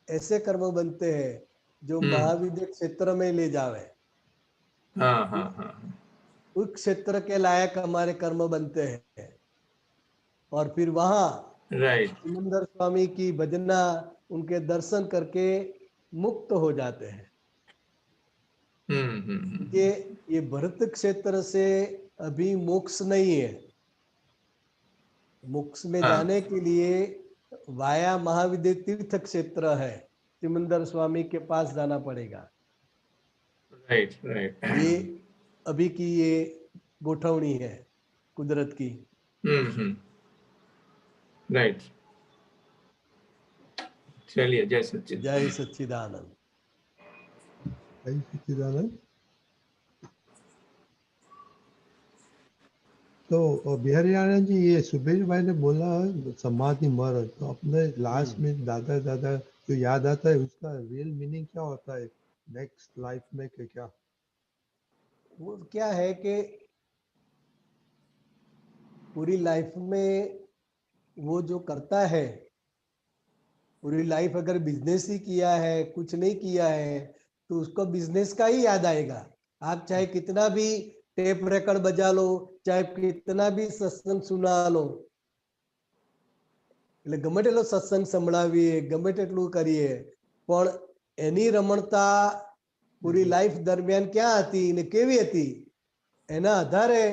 [SPEAKER 1] ऐसे कर्म बनते हैं जो महाविद्य क्षेत्र में ले जावे। उस क्षेत्र के लायक हमारे कर्म बनते हैं और फिर वहां सिमंदर स्वामी की भजना, उनके दर्शन करके मुक्त हो जाते हैं। ये भरत क्षेत्र से अभी मोक्ष नहीं है। मोक्ष में जाने के लिए वाया महाविद्य तीर्थ क्षेत्र है, सिमंदर स्वामी के पास जाना पड़ेगा। ये अभी की ये गोठवनी है कुदरत की।
[SPEAKER 8] राइट। चलिए, जय सच्चिदानंद।
[SPEAKER 1] जय सच्चिदानंद।
[SPEAKER 3] जय सच्चिदानंद। तो बिहारी आनंद जी, ये सुबेर भाई ने बोला समाधि मरण, तो अपने लास्ट में दादा जो याद आता है उसका रियल मीनिंग क्या होता है नेक्स्ट लाइफ में के क्या?
[SPEAKER 1] वो क्या है कि पूरी लाइफ में वो जो करता है, पूरी लाइफ अगर बिजनेस ही किया है, कुछ नहीं किया है, तो उसको बिजनेस का ही याद आएगा। आप चाहे कितना भी टेप रिकॉर्ड बजा लो, चाहे कितना भी सत्संग सुना लो, એટલે ગમે તેટલો સત્સંગ સંભળાવીએ, ગમે તેટલું કરીએ, પણ એની રમણતા પૂરી લાઈફ દરમિયાન ક્યાં હતી ને કેવી હતી એના આધારે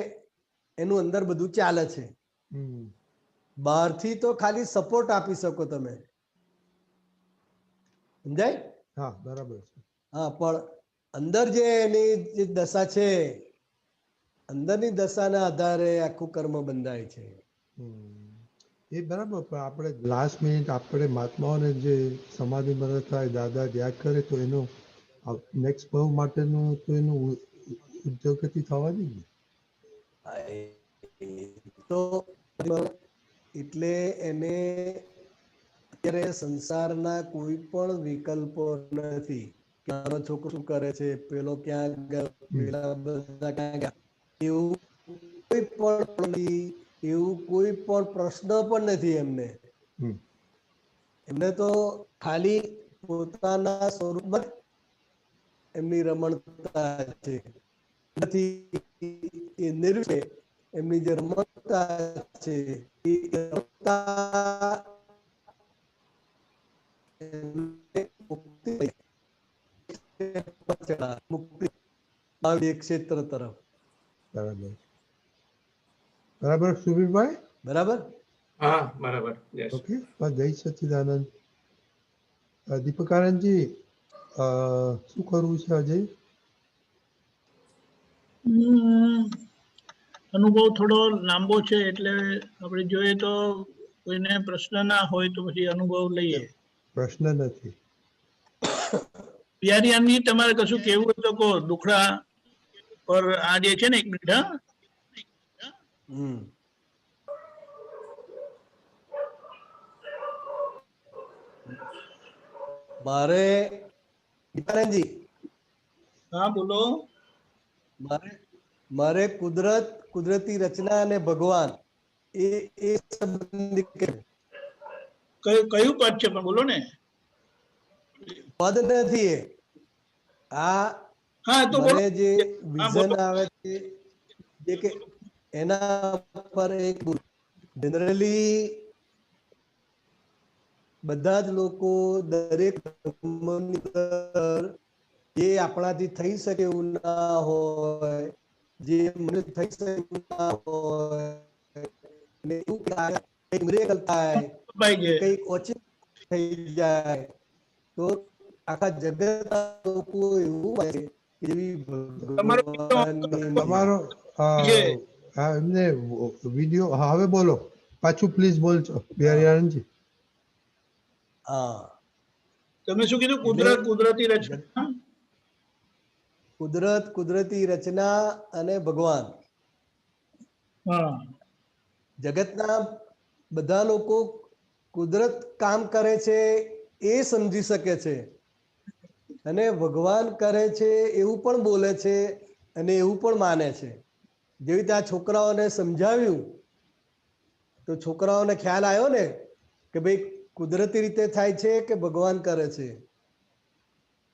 [SPEAKER 1] એનું અંદર બધું ચાલે છે। બહારથી તો ખાલી સપોર્ટ આપી શકો તમે, સમજાય?
[SPEAKER 3] હા, બરાબર છે।
[SPEAKER 1] હા, પણ અંદર જે એની જે દશા છે, અંદરની દશાના આધારે આખું કર્મ બંધાય છે।
[SPEAKER 3] એ બરાબર, પણ આપણે લાસ્ટ મિનિટ આપણે મહાત્માઓને જે સમાધિ મરણ થાય, દાદા યાદ કરે તો એનો નેક્સ્ટ ભાવ માટેનું તો એનું ઉદ્યોગતિ થવાની ને।
[SPEAKER 1] તો એટલે એને અત્યારે સંસારના કોઈ પણ વિકલ્પો નથી। મારો છોકરો શું કરે છે, પેલો ક્યાં ગયો, પેલા બધા ક્યાં ગયા, એવું કોઈ પણ પ્રશ્ન પણ નથી એમને। એમને તો ખાલી પોતાના સ્વરૂપમાં એમની રમણતા છે, નથી એ નિર્વિષય એમની જે રમણતા છે એ રમણતા મુક્તિ ક્ષેત્ર તરફ।
[SPEAKER 3] બરાબર બરાબર સુબીરભાઈ,
[SPEAKER 1] બરાબર?
[SPEAKER 8] હા, બરાબર।
[SPEAKER 3] ઓકે, જય સચ્ચિદાનંદ। દીપક આનંદજી, શું કરવું છે અજય?
[SPEAKER 4] અનુભવ થોડો લાંબો છે, એટલે આપણે જોઈએ તો કોઈને પ્રશ્ન ના હોય તો પછી અનુભવ લઈએ।
[SPEAKER 3] પ્રશ્ન નથી।
[SPEAKER 4] બિહારીયાની તમારે કશું કેવું હોય તો કહો। દુખડા પર આ જે છે ને, 1 મિનિટ। હા,
[SPEAKER 1] મારે વિકાનંદજી,
[SPEAKER 4] હા બોલો।
[SPEAKER 1] મારે કુદરતી રચના અને ભગવાન એ સંબંધિત
[SPEAKER 4] કયું પદ છે પણ બોલો ને।
[SPEAKER 1] પદ નથી એ,
[SPEAKER 4] હા તો બોલો।
[SPEAKER 1] મને જે વિઝન આવે છે જે કે એના પર એક જનરલી બધા જ લોકો દરેક ધર્મની અંદર જે આપણાથી થઈ શકે એવું ના હોય, જે મને થઈ શકે એવું ના હોય, ને એવું કંઈક મિરેકલ થાય, કંઈક ઓછું થઈ જાય તો આખા જગતના લોકો એવું હોય કે
[SPEAKER 3] તમારો એમને વિડીયો હવે બોલો પાછું પ્લીઝ બોલજો બિહારી આનંદજી।
[SPEAKER 1] હા,
[SPEAKER 4] તમે શું કીધું? કુદરત, કુદરતી રચના.
[SPEAKER 1] કુદરત, કુદરતી રચના અને ભગવાન.
[SPEAKER 4] હા,
[SPEAKER 1] જગતના બધા લોકો કુદરત કામ કરે છે એ સમજી શકે છે, અને ભગવાન કરે છે એવું પણ બોલે છે અને એવું પણ માને છે. જેવી રીતે આ છોકરાઓને સમજાવ્યું તો છોકરાઓને ખ્યાલ આવ્યો ને કે ભાઈ કુદરતી રીતે થાય છે કે ભગવાન કરે છે.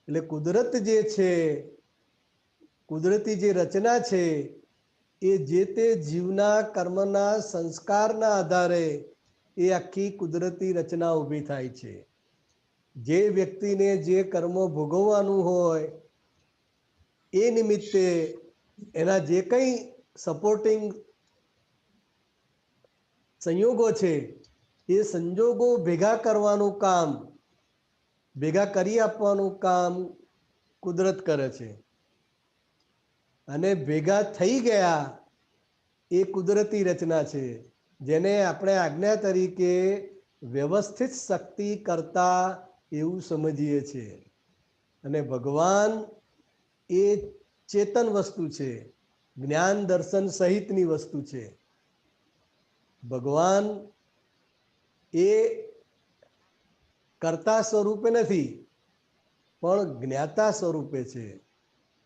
[SPEAKER 1] એટલે કુદરત જે છે, કુદરતી જે રચના છે, એ જે તે જીવના કર્મના સંસ્કારના આધારે એ આખી કુદરતી રચના ઊભી થાય છે. જે વ્યક્તિને જે કર્મ ભોગવવાનું હોય એ નિમિત્તે એના જે કંઈ સપોર્ટિંગ સંયોગો છે એ સંજોગો ભેગા કરવાનું કામ, ભેગા કરી આપવાનું કામ કુદરત કરે છે. અને ભેગા થઈ ગયા એ કુદરતી રચના છે, જેને આપણે આજ્ઞા તરીકે વ્યવસ્થિત શક્તિ કરતા એવું સમજીએ છીએ. અને ભગવાન એ ચેતન વસ્તુ છે, જ્ઞાન દર્શન સહિતની વસ્તુ છે. ભગવાન એ કર્તા સ્વરૂપે નથી પણ જ્ઞાતા સ્વરૂપે છે.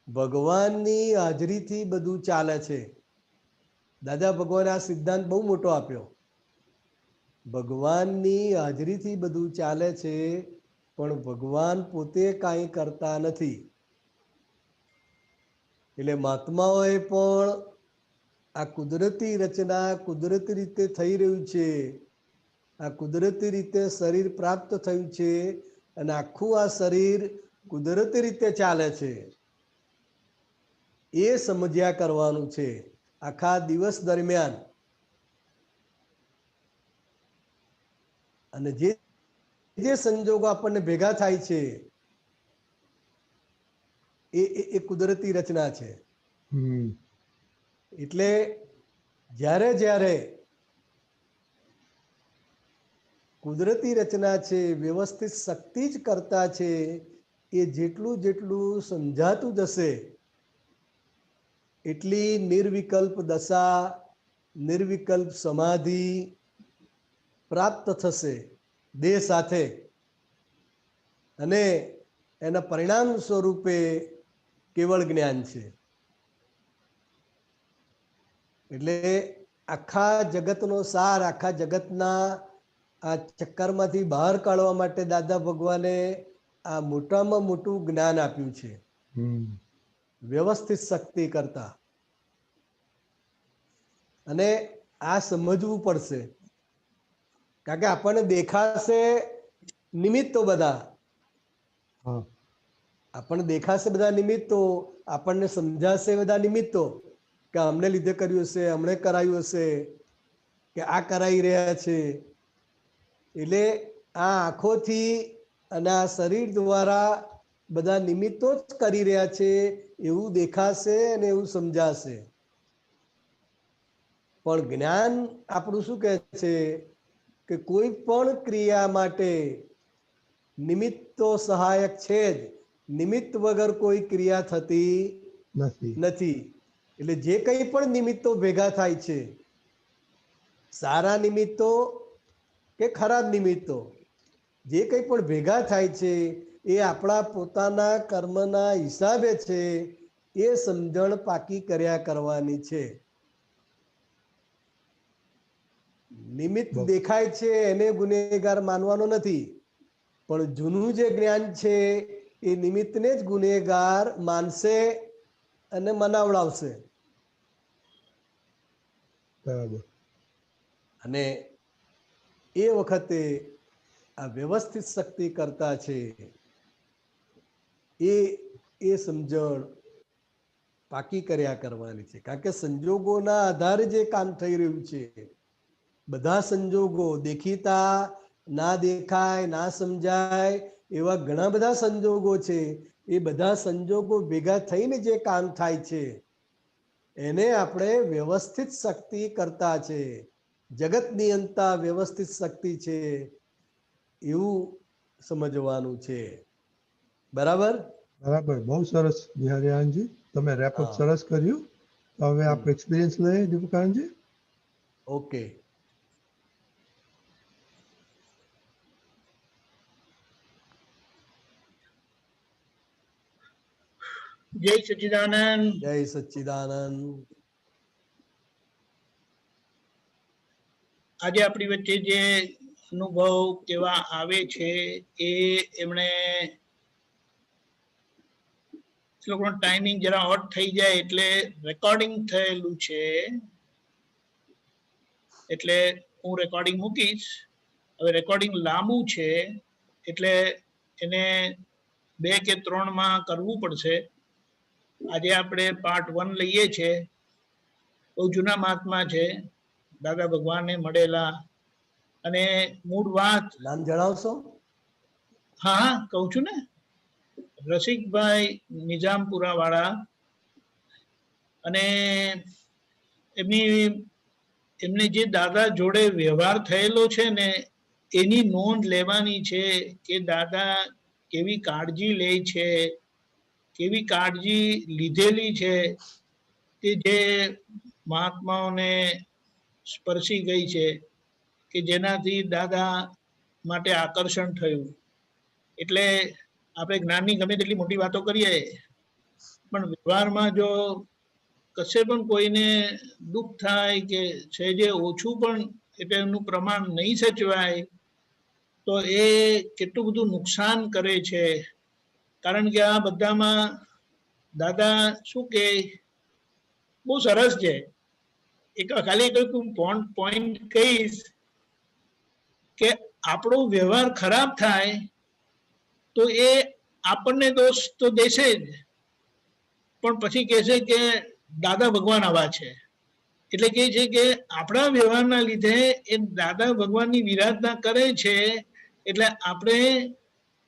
[SPEAKER 1] ભગવાનની હાજરીથી બધું ચાલે છે. દાદા ભગવાને આ સિદ્ધાંત બહુ મોટો આપ્યો. ભગવાનની હાજરીથી બધું ચાલે છે, પણ ભગવાન પોતે કાંઈ કરતા નથી. એટલે મહાત્માઓએ પણ આ કુદરતી રચના કુદરતી રીતે થઈ રહ્યું છે, આ કુદરતી રીતે શરીર પ્રાપ્ત થયું છે અને આખું આ શરીર કુદરતી રીતે ચાલે છે એ સમજ્યા કરવાનું છે આખા દિવસ દરમિયાન. અને જે જે સંજોગો આપણને ભેગા થાય છે એ કુદરતી રચના છે. એટલે જ્યારે જ્યારે કુદરતી રચના છે, વ્યવસ્થિત શક્તિ જ કરતા છે, એ જેટલું જેટલું સમજાતું જશે એટલી નિર્વિકલ્પ દશા, નિર્વિકલ્પ સમાધિ પ્રાપ્ત થશે દેહ સાથે. અને એના પરિણામ સ્વરૂપે કેવળ જ્ઞાન છે. એટલે આખા જગતનો સાર, આખા જગતના આ ચક્કરમાંથી બહાર કાઢવા માટે દાદા ભગવાને આ મોટામાં મોટું જ્ઞાન આપ્યું છે, વ્યવસ્થિત શક્તિ કરતા. અને આ સમજવું પડશે, કારણ કે આપણને દેખાશે નિમિત્તો બધા, આપણને દેખાશે બધા નિમિત્તો, આપણને સમજાશે બધા નિમિત્તો કે અમને લીધે કર્યું હશે, અમને કરાયું હશે, કે આ કરાઈ રહ્યા છે. એટલે આ આંખોથી અને આ શરીર દ્વારા બધા નિમિત્તો જ કરી રહ્યા છે એવું દેખાશે અને એવું સમજાશે. પણ જ્ઞાન આપણું શું કહે છે કે કોઈ પણ ક્રિયા માટે નિમિત્તો સહાયક છે જ, નિમિત્ત વગર કોઈ ક્રિયા થતી નથી. એટલે જે કંઈ પણ નિમિત્તો ભેગા થાય છે, સારા નિમિત્તો કે ખરાબ નિમિત્તો, જે કંઈ પણ ભેગા થાય છે એ આપણા પોતાના કર્મના હિસાબે છે, એ સમજણ પાકી કર્યા કરવાની છે. નિમિત્ત દેખાય છે એને ગુનેગાર માનવાનો નથી, પણ જૂનું જે જ્ઞાન છે એ નિમિત્તને જ ગુનેગાર માનશે અને મનાવડાવશે.
[SPEAKER 3] બરાબર.
[SPEAKER 1] અને એ વખતે આ વ્યવસ્થિત શક્તિ કરતા છે એ સમજણ પાકી કર્યા કરવાની છે, કારણ કે સંજોગોના આધારે જે કામ થઈ રહ્યું છે, બધા સંજોગો દેખીતા, ના દેખાય, ના સમજાય એવા ઘણા બધા સંજોગો છે, એ બધા સંજોગો ભેગા થઈને જે કામ થાય છે એને આપણે વ્યવસ્થિત શક્તિ કરતા છે, જગત નિયંતા વ્યવસ્થિત શક્તિ છે એવું સમજવાનું છે. બરાબર?
[SPEAKER 3] બરાબર, બહુ સરસ બિહારીયાનજી, તમે રેપઅપ
[SPEAKER 1] હા.
[SPEAKER 3] સરસ કર્યું. તો હવે આપણે એક્સપિરિયન્સ લઈએ દીપકાનજી.
[SPEAKER 1] ઓકે.
[SPEAKER 4] જય સચ્ચિદાનંદ.
[SPEAKER 1] જય સચ્ચિદાનંદ.
[SPEAKER 4] આજે આપણી વચ્ચે જે અનુભવ કેવા આવે છે એ એમણે લોકોનો ટાઈમિંગ જરા ઓટ થઈ જાય એટલે રેકોર્ડિંગ થયેલું છે, એટલે હું રેકોર્ડિંગ મૂકીશ. હવે રેકોર્ડિંગ લાંબુ છે એટલે એને 2 કે 3 માં કરવું પડશે. આજે આપણે પાર્ટ 1 લઈએ છીએ. બહુ જૂના મહાત્મા છે, દાદા ભગવાનને મળેલા. અને મૂળ વાત,
[SPEAKER 1] નામ જણાવશો?
[SPEAKER 4] હા હા કહું છું ને, રસિકભાઈ નિઝામપુરા વાળા. અને એમને જે દાદા જોડે વ્યવહાર થયેલો છે ને એની નોંધ લેવાની છે કે દાદા કેવી કાળજી લે છે, કેવી કાળજી લીધેલી છે, કે જે મહાત્માઓને સ્પર્શી ગઈ છે, કે જેનાથી દાદા માટે આકર્ષણ થયું. એટલે આપણે જ્ઞાનની ગમે તેટલી મોટી વાતો કરીએ પણ વ્યવહારમાં જો કશે પણ કોઈને દુઃખ થાય કે સહેજે ઓછું પણ એટલે એનું પ્રમાણ નહીં સચવાય તો એ કેટલું બધું નુકસાન કરે છે. કારણ કે આ બધામાં દાદા શું કે બહુ સરસ છે. એક ખાલી પોઈન્ટ કહીશ કે આપણો વ્યવહાર ખરાબ થાય તો એ આપણને દોષ તો દેશે જ, પણ પછી કહેશે કે દાદા ભગવાન આવા છે. એટલે કે છે કે આપણા વ્યવહારના લીધે એ દાદા ભગવાનની વિરાધના કરે છે, એટલે આપણે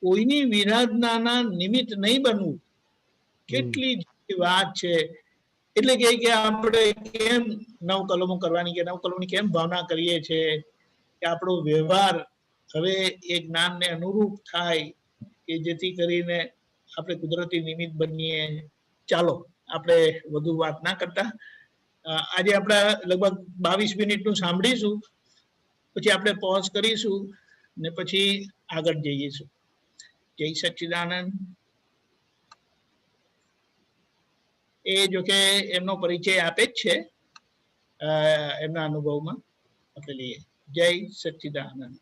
[SPEAKER 4] કોઈની વિરાધનાના નિમિત્ત નહીં બનવું. કેટલી વાત છે. એટલે કે આપણે કેમ 9 કલમો કરવાની, કે 9 કલમની કેમ ભાવના કરીએ છીએ કે આપણો વ્યવહાર હવે એ જ્ઞાનને અનુરૂપ થાય કે જેથી કરીને આપણે કુદરતી નિમિત્ત બનીએ. ચાલો આપણે વધુ વાત ના કરતા આજે આપણે લગભગ 22 મિનિટનું સાંભળીશું, પછી આપણે પોઝ કરીશું ને પછી આગળ જઈશું. જય સચ્ચિદાનંદ. એ જો કે એમનો પરિચય આપે જ છે એમના અનુભવમાં. આપણે લઈએ. જય સચ્ચિદાનંદ.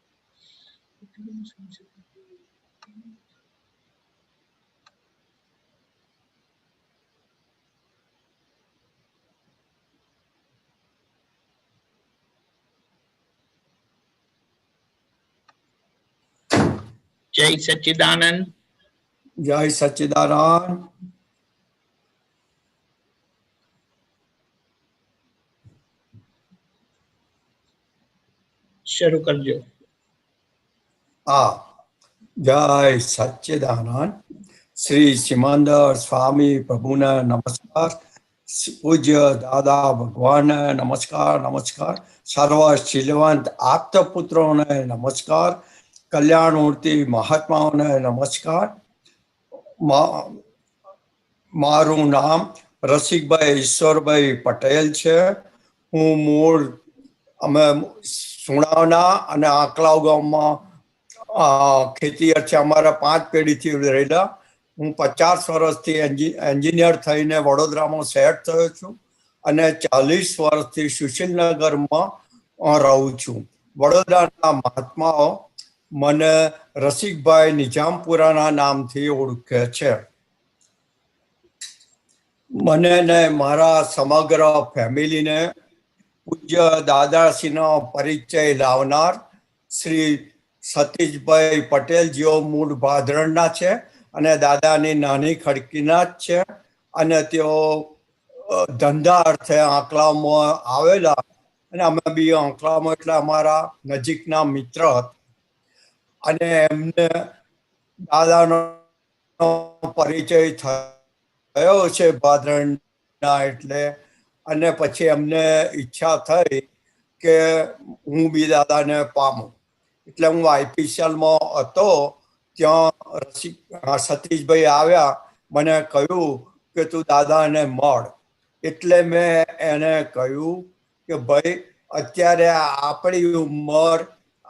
[SPEAKER 4] જય સચ્ચિદાનંદ.
[SPEAKER 9] જય સચ્ચિદાનંદ.
[SPEAKER 4] શરૂ કરજો.
[SPEAKER 9] જય સચ્ચિદાનંદ. શ્રી સિમંદર સ્વામી પ્રભુને નમસ્કાર. પૂજ્ય દાદા ભગવાન નમસ્કાર. નમસ્કાર. સર્વ શીલવંત આપ્ત પુત્રોને નમસ્કાર. કલ્યાણમૂર્તિ મહાત્માઓને નમસ્કાર. મારું નામ રસિકભાઈ ઈશ્વરભાઈ પટેલ છે. હું મૂળ અમે સુણાવના અને આંકલાવ ગામમાં ખેતી છે. અમારા 5 પેઢીથી રહેલા. હું 50 વર્ષથી એન્જિનિયર થઈને વડોદરામાં સેટ થયો છું અને 40 વર્ષથી સુશીલનગરમાં રહું છું. વડોદરાના મહાત્માઓ મને રસિકભાઈ નિઝામપુરાના નામથી ઓળખે છે. મને ને મારા સમગ્ર ફેમિલીને પૂજ્ય દાદાશ્રીનો પરિચય લાવનાર શ્રી સતીશભાઈ પટેલ જેઓ મૂળ ભાદરણના છે અને દાદાની નાની ખડકીના જ છે, અને તેઓ ધંધા અર્થે આંકલાવમાં આવેલા અને અમે બી આંકલાવમાં એટલે અમારા નજીકના મિત્ર હતા. અને એમને દાદાનો પરિચય થયો છે ભાદરણના એટલે, અને પછી એમને ઈચ્છા થઈ કે હું બી દાદાને પામું. એટલે હું આઈપીસીએલમાં હતો ત્યાં સતીશભાઈ આવ્યા, મને કહ્યું કે તું દાદાને મળ. એટલે મેં એને કહ્યું કે ભાઈ અત્યારે આપણી ઉંમર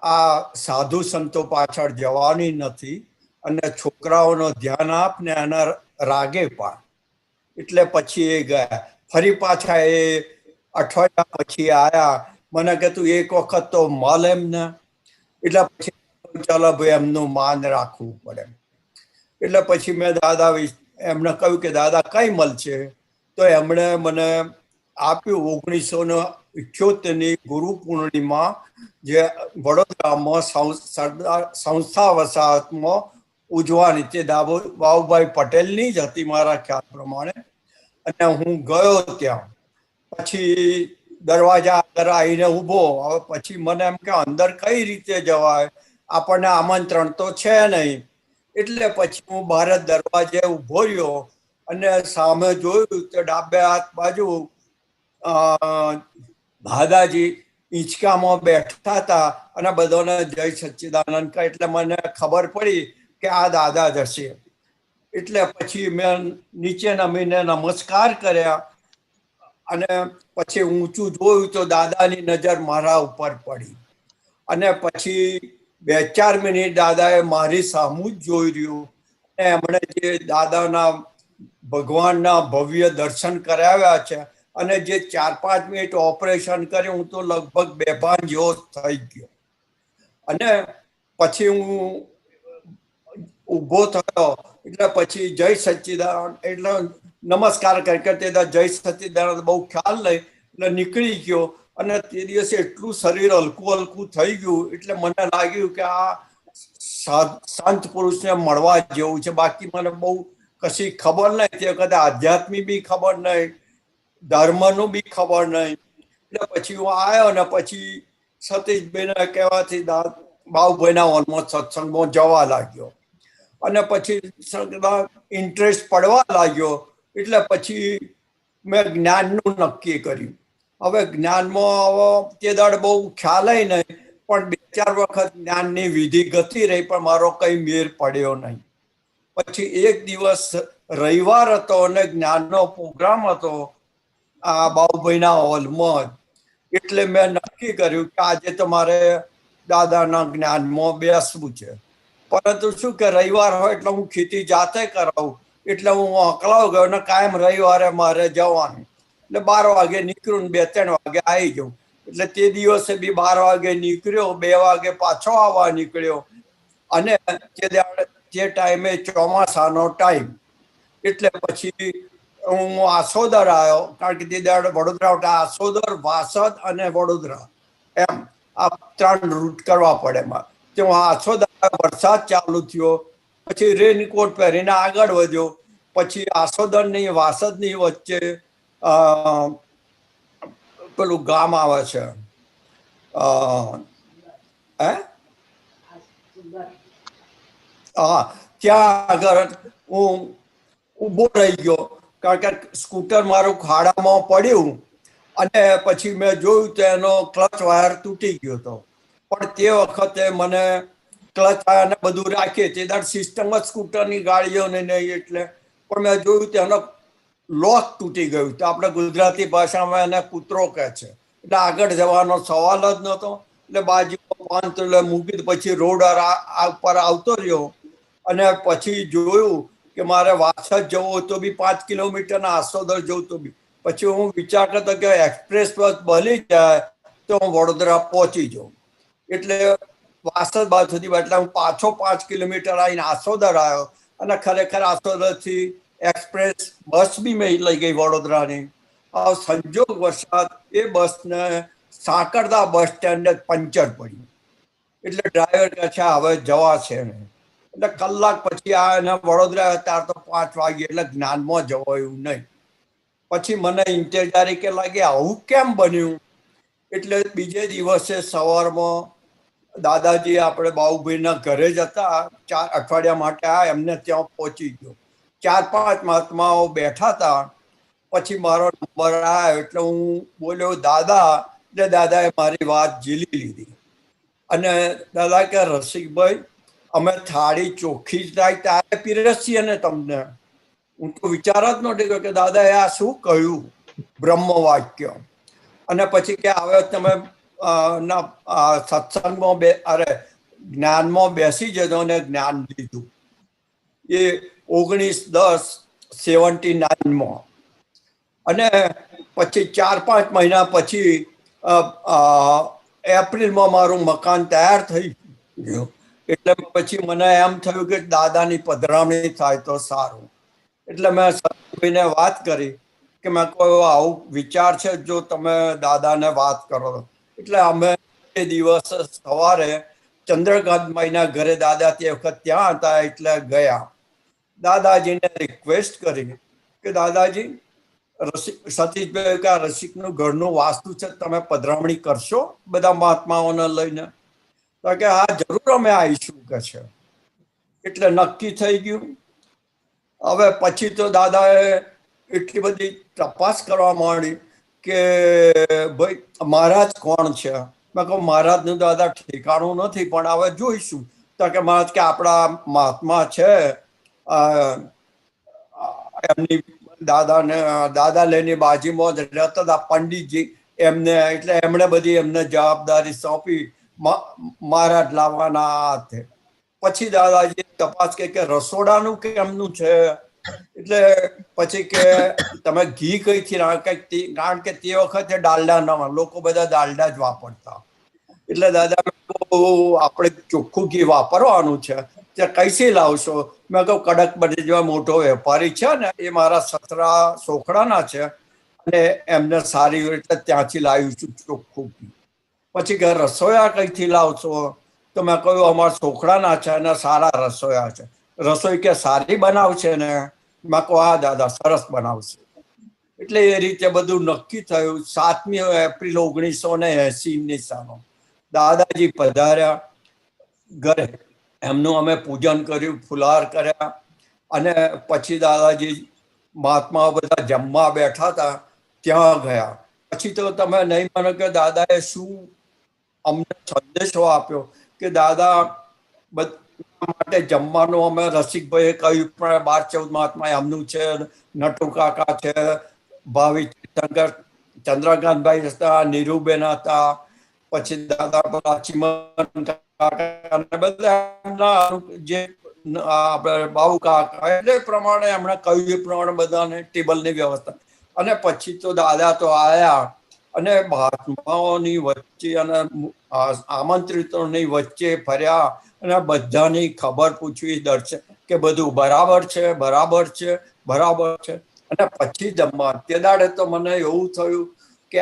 [SPEAKER 9] આ સાધુ સંતો પાછળ જવાની નથી, અને છોકરાઓનો ધ્યાન આપ ને એના રાગે પાડ. એટલે પછી એ ગયા. ફરી પાછા એ અઠવાડિયા પછી આયા, મને કે તું એક વખત તો મળ એમને. એટલે પછી ચાલો ભાઈ એમનું માન રાખવું પડે. એટલે પછી મેં દાદા એમને કહ્યું કે દાદા કઈ મળશે? તો એમણે મને આપ્યું 1978ની ગુરુ પૂર્ણિમા, જે વડોદરામાં સંસ્થા વસાહતમાં ઉજવાની, તે બાબુભાઈ પટેલની જ હતી મારા ખ્યાલ પ્રમાણે. અને હું ગયો ત્યાં. પછી દરવાજા આગળ આવીને ઊભો. હવે પછી મને એમ કે અંદર કઈ રીતે જવાય, આપણને આમંત્રણ તો છે નહીં. એટલે પછી હું બહાર દરવાજે ઊભો રહ્યો અને સામે જોયું તો ડાબે હાથ બાજુ દાદાજી હિંચકામાં બેઠા હતા અને બધાને જય સચ્ચિદાનંદ કહે. એટલે મને ખબર પડી કે આ દાદા જ હશે. એટલે પછી મેં નીચે નમીને નમસ્કાર કર્યા અને પછી ઊંચું જોયું તો દાદાની નજર મારા ઉપર પડી. અને પછી 2-4 મિનિટ દાદાએ મારી સામું જ જોઈ રહ્યું. અને એમણે જે દાદાના ભગવાનના ભવ્ય દર્શન કરાવ્યા છે, અને જે 4-5 મિનિટ ઓપરેશન કર્યું, હું તો લગભગ બેભાન જેવો થઈ ગયો. અને પછી હું ઊભો થયો. એટલે પછી જય સચ્ચિદાનંદ એટલે નમસ્કાર કરી જય સચ્ચિદાનંદ બહુ ખ્યાલ નહીં, એટલે નીકળી ગયો. અને તે દિવસે એટલું શરીર હલકું હલકું થઈ ગયું. એટલે મને લાગ્યું કે આ સંત પુરુષને મળવા જેવું છે. બાકી મને બહુ કશી ખબર નહીં. તે વખતે આધ્યાત્મિક બી ખબર નહીં, ધર્મનું બી ખબર નહીં. એટલે પછી હું આવ્યો ને પછી સતીશભાઈના કહેવાથી બાબુભાઈના હોલમાં સત્સંગમાં જવા લાગ્યો. અને પછી ઇન્ટરેસ્ટ પડવા લાગ્યો. એટલે પછી મેં જ્ઞાનનું નક્કી કર્યું. હવે જ્ઞાનમાં તે દાડે બહુ ખ્યાલ નહીં, પણ 2-4 વખત જ્ઞાનની વિધિ ગતી રહી, પણ મારો કઈ મેર પડ્યો નહીં. પછી એક દિવસ રવિવાર હતો અને જ્ઞાનનો પ્રોગ્રામ હતો આ બાબુભાઈના હોલમાં. એટલે મેં નક્કી કર્યું કે આજે તો મારે દાદાના જ્ઞાનમાં બેસવું છે. પરંતુ શું કે રવિવાર હોય એટલે હું ખેતી જાતે કરાવું. એટલે હું અકળાવ ગયો ને કાયમ રવિવારે મારે જવાનું. એટલે 12 વાગે નીકળ્યું ને 2-3 વાગે આવી જાઉં. એટલે તે દિવસે બી 12 વાગે નીકળ્યો, 2 વાગે પાછો આવવા નીકળ્યો. અને તે ટાઈમે ચોમાસાનો ટાઈમ. એટલે પછી હું આસોદર આવ્યો, કારણ કે તે દાડે વડોદરા આસોદર, વાસદ અને વડોદરા એમ આ 3 રૂટ કરવા પડે. તે હું આસોદર, વરસાદ ચાલુ થયો. પછી રેનકોટ પહેરીને આગળ વધ્યો. પછી આસોદરની વાસદની વચ્ચે પેલું ગામ આવે છે, ત્યાં આગળ હું ઊભો રહી ગયો, કારણ કે સ્કૂટર મારું ખાડામાં પડ્યું. અને પછી મેં જોયું તો એનો ક્લચ વાયર તૂટી ગયો હતો. પણ તે વખતે મને ક્લચ વાયર ને બધું રાખીએ, તે દાડ સિસ્ટમ જ સ્કૂટરની ગાડીઓને નહીં. એટલે પણ મેં જોયું તો એનો લોક તૂટી ગયું. તો આપણે ગુજરાતી ભાષામાં એને કૂતરો કહે છે. એટલે આગળ જવાનો સવાલ જ નહોતો. એટલે બાજુમાં 5 મૂકી પછી રોડ પર આવતો રહ્યો. અને પછી જોયું કે મારે વાસદ જવું તો બી 5 કિલોમીટરના આસોદર જવું તો બી. પછી હું વિચાર કરતો કે એક્સપ્રેસ બસ ભલી જાય તો હું વડોદરા પહોંચી જાઉં. એટલે વાસદ બાદ સુધી, એટલે હું પાછો 5 કિલોમીટર આવીને આસોદર આવ્યો. અને ખરેખર આસોદરથી એક્સપ્રેસ બસ બી મેં લઈ ગઈ વડોદરાની. સંજોગ વરસાદ એ બસને સાંકળતા બસ સ્ટેન્ડે પંચર પડ્યું. એટલે ડ્રાઈવર કહે છે હવે જવા છે ને. એટલે કલાક પછી આ વડોદરા અત્યારે તો 5 વાગે. એટલે જ્ઞાનમાં જવાયું નહીં. પછી મને ઇન્તજારી કે લાગે આવું કેમ બન્યું. એટલે બીજે દિવસે સવારમાં દાદાજી આપણે બાબુભાઈના ઘરે જ હતા, 4 અઠવાડિયા માટે આ એમને ત્યાં પહોંચી ગયો. 4-5 મહાત્માઓ બેઠા હતા. પછી મારો નંબર આવ્યો એટલે હું બોલ્યો દાદા. એટલે દાદાએ મારી વાત ઝીલી લીધી. અને દાદા કે રસિકભાઈ અમે થાળી ચોખ્ખી જ થાય ત્યારે પીરસીએ ને તમને. હું તો વિચાર જ નહોતી કર્યો કે દાદાએ આ શું કહ્યું બ્રહ્મ વાક્ય. અને પછી કે હવે તમે સત્સંગમાં જ્ઞાનમાં બેસી જજો ને જ્ઞાન લીધું. એ 19/10/79 અને પછી 4-5 મહિના પછી એપ્રિલમાં મારું મકાન તૈયાર થઈ ગયું. એટલે પછી મને એમ થયું કે દાદાની પધરામણી થાય તો સારું. એટલે મેં સતીભાઈને વાત કરી કે મેં કહ્યું આવું વિચાર છે, જો તમે દાદાને વાત કરો. એટલે અમે એ દિવસ સવારે ચંદ્રકાંતભાઈના ઘરે દાદા તે વખત ત્યાં હતા એટલે ગયા. દાદાજીને રિક્વેસ્ટ કરી કે દાદાજી સતીશભાઈ કે રસિકનું ઘરનું વાસ્તુ છે, તમે પધરામણી કરશો બધા મહાત્માઓને લઈને? તો કે હા જરૂર અમે આવીશું કે છે. એટલે નક્કી થઈ ગયું. હવે પછી તો દાદાએ એટલી બધી તપાસ કરવા માંડી કે ભાઈ મહારાજ કોણ છે. મેં કહું મહારાજનું દાદા ઠેકાણું નથી, પણ હવે જોઈશું. તો કે મહારાજ કે આપણા મહાત્મા છે એમની દાદા લઈને બાજુમાં જ રહેતા હતા પંડિતજી, એમને એટલે એમણે બધી એમને જવાબદારી સોંપી મહારાજ લાવવાના હાથે. પછી દાદાજી તપાસ કે રસોડાનું કેમનું છે. એટલે પછી કે તમે ઘી કઈથી કારણ કે તે વખતે ડાલડા ન લોકો બધા ડાલડા જ વાપરતા. એટલે દાદા આપણે ચોખ્ખું ઘી વાપરવાનું છે, તે કઈથી લાવશો? મેં કહું કડક બધી જેવા મોટો વેપારી છે ને એ મારા સસરા સોખડાના છે અને એમને સારી રીતે ત્યાંથી લાવ્યું છું ચોખ્ખું ઘી. પછી કે રસોયા કઈથી લાવશો? તો મેં કહ્યું અમારા સોખડાના છે અને સારા રસોયા છે. રસોઈ કે સારી બનાવશે ને? મેં કહું હા દાદા સરસ બનાવશે. એટલે એ રીતે બધું નક્કી થયું. 7મી એપ્રિલ 1980 દાદાજી પધાર્યા ઘરે. એમનું અમે પૂજન કર્યું, ફુલાર કર્યા અને પછી દાદાજી મહાત્માઓ બધા જમવા બેઠા હતા ત્યાં ગયા. પછી તો તમે નહીં માનો કે દાદાએ શું અમને સંદેશો આપ્યો કે દાદા માટે જમવાનું અમે રસિકભાઈએ કહ્યું પણ 12-14 મહાત્મા એમનું છે, નટુ કાકા છે, ભાવિ શંકર ચંદ્રકાંતભાઈ હતા, નીરુબેન હતા, પછી દાદા ચિમન કાકા બધા જે આપણે બાબુ કાકા એટલે પ્રમાણે એમણે કહ્યું એ પ્રમાણે બધાને ટેબલની વ્યવસ્થા. અને પછી તો દાદા તો આવ્યા અને મહાત્માઓની વચ્ચે અને આમંત્રિતોની વચ્ચે ફર્યા અને બધાની ખબર પૂછવી, દર્શન કે બધું બરાબર છે, બરાબર છે, બરાબર છે. અને પછી જમવા તે દાડે તો મને એવું થયું કે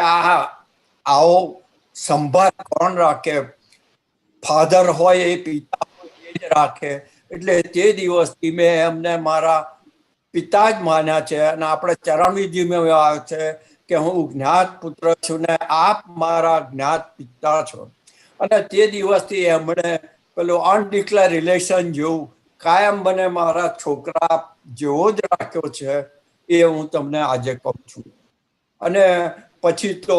[SPEAKER 9] આવો સંભાળ કોણ રાખે? ફાધર હોય એ પિતા એ જ રાખે. એટલે તે દિવસથી મેં એમને મારા પિતા જ માન્યા છે અને આપણે ચરણવિધિમાં આવે છે કે હું જ્ઞાત પુત્ર છું ને આપ મારા જ્ઞાત પિતા છો. અને તે દિવસથી એમણે પેલું અનડિક્લેર રિલેશન જેવું કાયમ મને મારા છોકરા જેવો જ રાખ્યો છે. એ હું તમને આજે કહું છું. અને પછી તો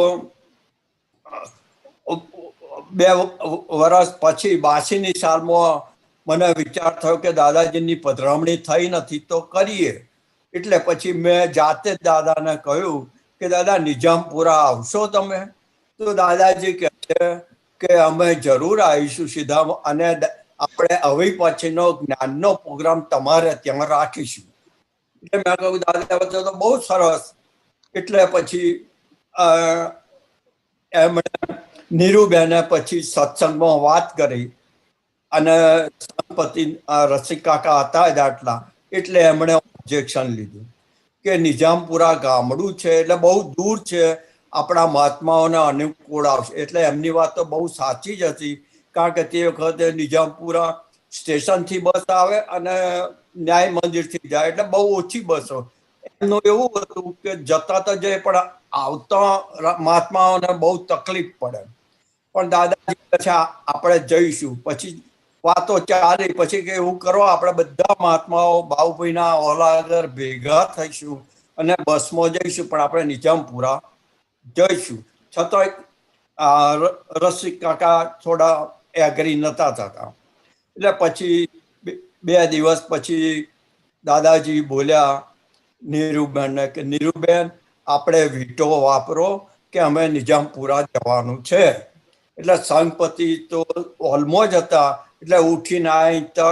[SPEAKER 9] 2 વર્ષ પછી 82ની સાલમાં મને વિચાર થયો કે દાદાજીની પધરામણી થઈ નથી તો કરીએ. એટલે પછી મેં જાતે જ દાદાને કહ્યું કે દાદા નિજામપુરા આવશો તમે? તો દાદાજી કહે છે કે અમે જરૂર આવીશું સીધા અને આપણે હવે પછીનો જ્ઞાનનો પ્રોગ્રામ તમારે ત્યાં રાખીશું. એટલે મેં કહ્યું દાદા વચ્ચે તો બહુ સરસ. એટલે પછી એમણે નીરુબેને પછી સત્સંગમાં વાત કરી અને સંપતિ રસિક કાકા હતા જ આટલા એટલે એમણે ઓબ્જેક્શન લીધું કે નિજામપુરા ગામડું છે એટલે બહુ દૂર છે, આપણા મહાત્માઓને અનુકૂળ આવશે. એટલે એમની વાત તો બહુ સાચી જ હતી કારણ કે તે વખતે નિજામપુરા સ્ટેશનથી બસ આવે અને ન્યાય મંદિરથી જાય એટલે બહુ ઓછી બસો. એમનું એવું હતું કે જતા તો જાય પણ આવતા મહાત્માઓને બહુ તકલીફ પડે. પણ દાદાજી કહે આપણે જઈશું. પછી વાતો ચાલી. પછી કે એવું કરો આપણે બધા મહાત્માઓ બાઉભાઈના ઓલા આગળ ભેગા થઈશું અને બસમાં જઈશું પણ આપણે નિજામપુરા જઈશું. છતાં રસિક કાકા થોડા એગ્રી નતા થતા. એટલે પછી 2 દિવસ પછી દાદાજી બોલ્યા નીરુબેનને કે નીરુબેન આપણે વીટો વાપરો કે અમે નિજામપુરા જવાનું છે. એટલે સંઘપતિ તો ઓલમોસ્ટ હતા એટલે ઉઠીને આવી તો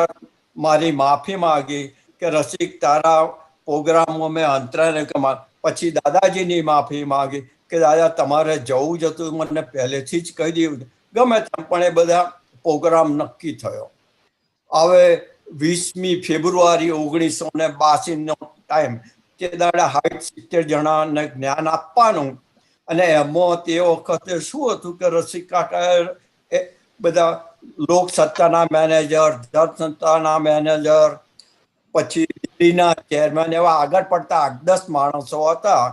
[SPEAKER 9] મારી માફી માંગી કે રસિક તારા પ્રોગ્રામમાં મેં અંતરાય કમા. પછી દાદાજીની માફી માંગી કે દાદા તમારે જવું જ હતું, મને પહેલેથી જ કહી દીધું. ગમે તેમ પણ એ બધા પ્રોગ્રામ નક્કી થયો. હવે 20મી ફેબ્રુઆરી 1982નો ટાઈમ તે દાડા 60-70 જણાને જ્ઞાન આપવાનું. અને એમાં તે વખતે શું હતું કે રસિક કાકા બધા લોક સત્તાના મેનેજર, જનસત્તાના મેનેજર, પછી દિલ્હીના ચેરમેન એવા આગળ પડતા 8-10 માણસો હતા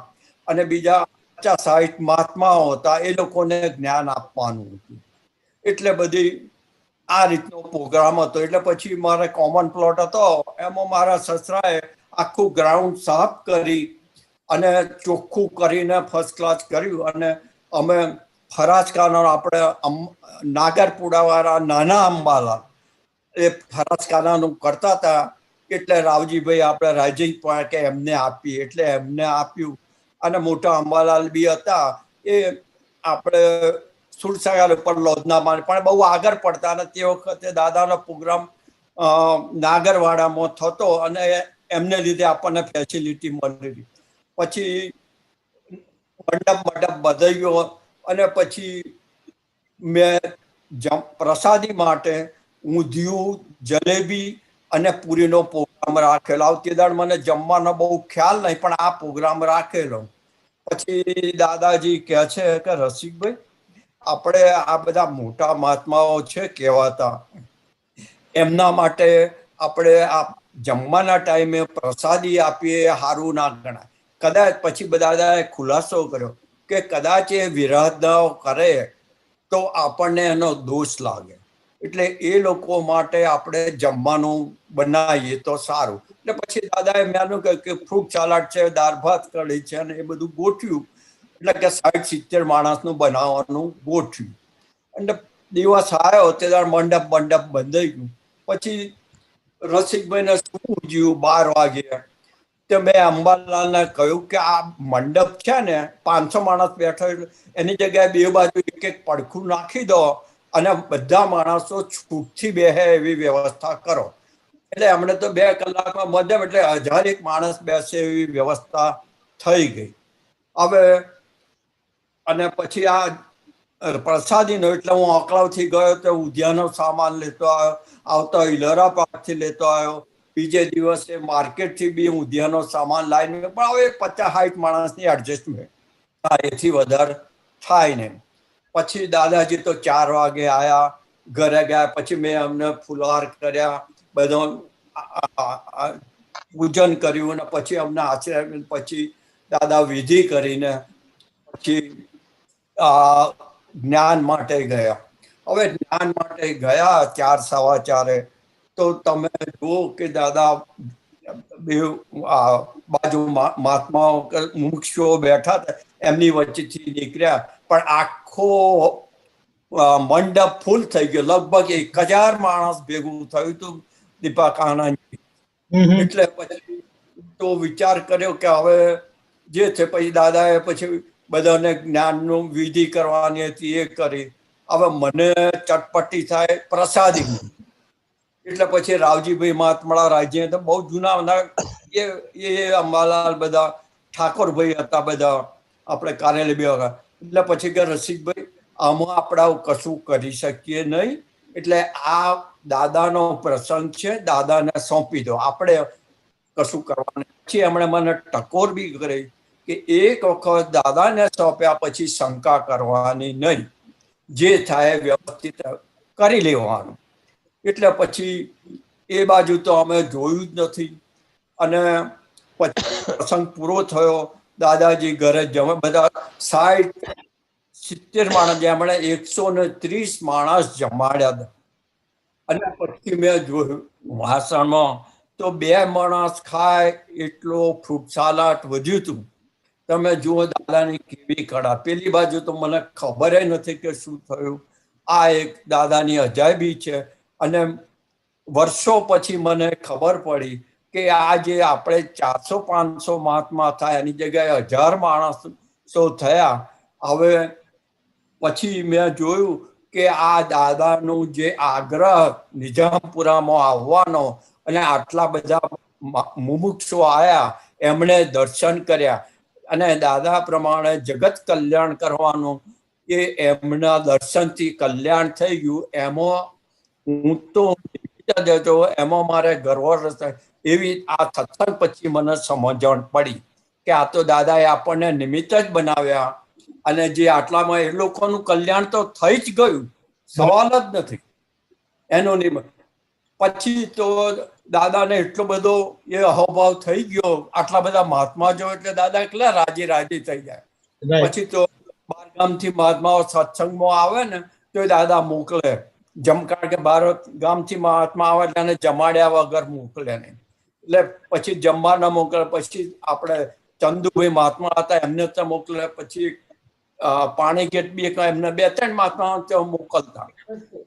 [SPEAKER 9] અને બીજા 50-60 મહાત્માઓ હતા. એ લોકોને જ્ઞાન આપવાનું હતું. એટલે બધી આ રીતનો પ્રોગ્રામ હતો. એટલે પછી મારે કોમન પ્લોટ હતો એમાં મારા સસરાએ આખું ગ્રાઉન્ડ સાફ કરી અને ચોખ્ખું કરીને ફર્સ્ટ ક્લાસ કર્યું. અને અમે ફરાજખાનો આપણે નાગરપુડાવાળા નાના અંબાલાલ એ ફરાજખાનાનું કરતા હતા. એટલે રાવજીભાઈ આપણે રાજી પણ કે એમને આપીએ એટલે એમને આપ્યું. અને મોટા અંબાલાલ બી હતા એ આપણે સુરસાગર ઉપર લોધનામાં પણ બહુ આગળ પડતા. અને તે વખતે દાદાનો પ્રોગ્રામ નાગરવાડામાં થતો અને એમને લીધે આપણને ફેસિલિટી મળેલી. પછી મંડપ બધાયો અને પછી મેં પ્રસાદી માટે ઊંધિયું, જલેબી અને પૂરીનો પ્રોગ્રામ રાખેલો. આવતી દાડ મને જમવાનો બહુ ખ્યાલ નહીં પણ આ પ્રોગ્રામ રાખેલો. પછી દાદાજી કહે છે કે રસિકભાઈ આપણે આ બધા મોટા મહાત્માઓ છે કહેવાતા એમના માટે આપણે આ જમવાના ટાઈમે પ્રસાદી આપીએ સારું ના ગણાય. કદાચ પછી દાદાએ ખુલાસો કર્યો કે કદાચ એ વિરોધ કરે તો આપણને એનો દોષ લાગે. એટલે એ લોકો માટે આપણે જમવાનું બનાવીએ તો સારું. એટલે પછી દાદાએ મેં કહ્યું કે ફ્રૂટ સલાડ છે, દાળ ભાત કઢી છે અને એ બધું ગોઠવ્યું. એટલે કે 60-70 માણસનું બનાવવાનું ગોઠવ્યું. અને દિવસ આવ્યો તે મંડપ બંધાઈ ગયું. પછી રસિકભાઈને શું જ્યું 12 વાગે તો મેં અંબાલાલને કહ્યું કે આ મંડપ છે ને 500 માણસ બેઠો એની જગ્યાએ 2 બાજુ એક પડખું નાખી દો અને બધા માણસો છૂટથી બેસે એવી વ્યવસ્થા કરો. એટલે હમણાં તો 2 કલાકમાં મધ્યમ એટલે 1001 માણસ બેસે એવી વ્યવસ્થા થઈ ગઈ. હવે અને પછી આ પ્રસાદીનો એટલે હું અકળાવથી ગયો તો ઉદ્યાનો સામાન લેતો આવ્યો. આવતો ઇલોરા પાર્કથી લેતો આવ્યો. બીજે દિવસે માર્કેટથી બી ઉદ્યાનો સામાન લાવીને પણ હવે 50-60 માણસની એડજસ્ટમેન્ટ એથી વધારે થાય ને. પછી દાદાજી તો 4 વાગે આવ્યા, ઘરે ગયા. પછી મેં અમને ફુલહાર કર્યા, બધો પૂજન કર્યું અને પછી અમને આશીર્વાદ. પછી દાદા વિધિ કરીને પછી જ્ઞાન માટે ગયા. હવે જ્ઞાન માટે ગયા 4-4:15 તો તમે જુઓ કે દાદા બાજુ મહાત્માઓ મુક્ષો બેઠા હતા એમની વચ્ચેથી નીકળ્યા પણ આખો મંડપ ફૂલ થઈ ગયો. લગભગ 1000 માણસ ભેગું થયું હતું દીપા કાનાજી. એટલે પછી તો વિચાર કર્યો કે હવે જે છે પછી દાદાએ પછી બધાને જ્ઞાનનું વિધિ કરવાની હતી એ કરી. હવે મને ચટપટી થાય પ્રસાદી. એટલે પછી રાવજીભાઈ મહાત્મા રાજ્ય તો બહુ જૂના એ અંબાલાલ બધા ઠાકોરભાઈ હતા બધા આપણે કારેલી બે. એટલે પછી કે રસિકભાઈ આમાં આપણે કશું કરી શકીએ નહીં. એટલે આ દાદાનો પ્રસંગ છે, દાદાને સોંપી દો, આપણે કશું કરવાનું. પછી એમણે મને ટકોર બી કરી કે એક વખત દાદાને સોંપ્યા પછી શંકા કરવાની નહીં, જે થાય વ્યવસ્થિત કરી લેવાનું. એટલે પછી એ બાજુ તો અમે જોયું જ નથી. અને પછી પ્રસંગ પૂરો થયો. દાદાજી ઘરે જમે બધા 60-70 માણસ જેમણે 130 માણસ જમાડ્યા હતા. અને પછી મેં જોયું વાસણમાં તો 2 માણસ ખાય એટલો ફ્રૂટ સલાડ વધ્યું હતું. તમે જુઓ દાદાની કેવી કળા. પેલી બાજુ તો મને ખબર નથી કે શું થયું. આ એક દાદાની અજાયબી છે. અને વર્ષો પછી મને ખબર પડી કે આ જે આપણે 400-500 મહાત્મા થાય એની જગ્યાએ 1000 માણસો થયા. હવે પછી મેં જોયું કે આ દાદાનું જે આગ્રહ નિજામપુરામાં આવવાનો અને આટલા બધા મુમુક્ષો આવ્યા, એમણે દર્શન કર્યા અને દાદા પ્રમાણે જગત કલ્યાણ કરવાનું એ એમના દર્શનથી કલ્યાણ થઈ ગયું. એમાં હું તો એમાં મારે ગર્વ થાય. એવી આ સત્સંગ પછી મને સમજણ પડી કે આ તો દાદાએ આપણને નિમિત્ત જ બનાવ્યા અને જે આટલામાં એ લોકોનું કલ્યાણ તો થઈ જ ગયું, સવાલ જ નથી એનો નિમિત્ત. પછી તો દાદાને એટલો બધો એ અહોભાવ થઈ ગયો, આટલા બધા મહાત્મા જો એટલે દાદા એટલા રાજી થઈ જાય. પછી તો 12 ગામથી મહાત્માઓ સત્સંગમાં આવે ને તો દાદા મોકલે. કારણ કે 12 ગામથી મહાત્મા આવે એટલે એને જમાડ્યા વગર મોકલે નહીં. એટલે પછી જમવા ન મોકલે. પછી આપણે ચંદુભાઈ મહાત્મા હતા એમને તો મોકલે. પછી પાણી ગેટ બી એમને 2-3 મહાત્મા મોકલતા.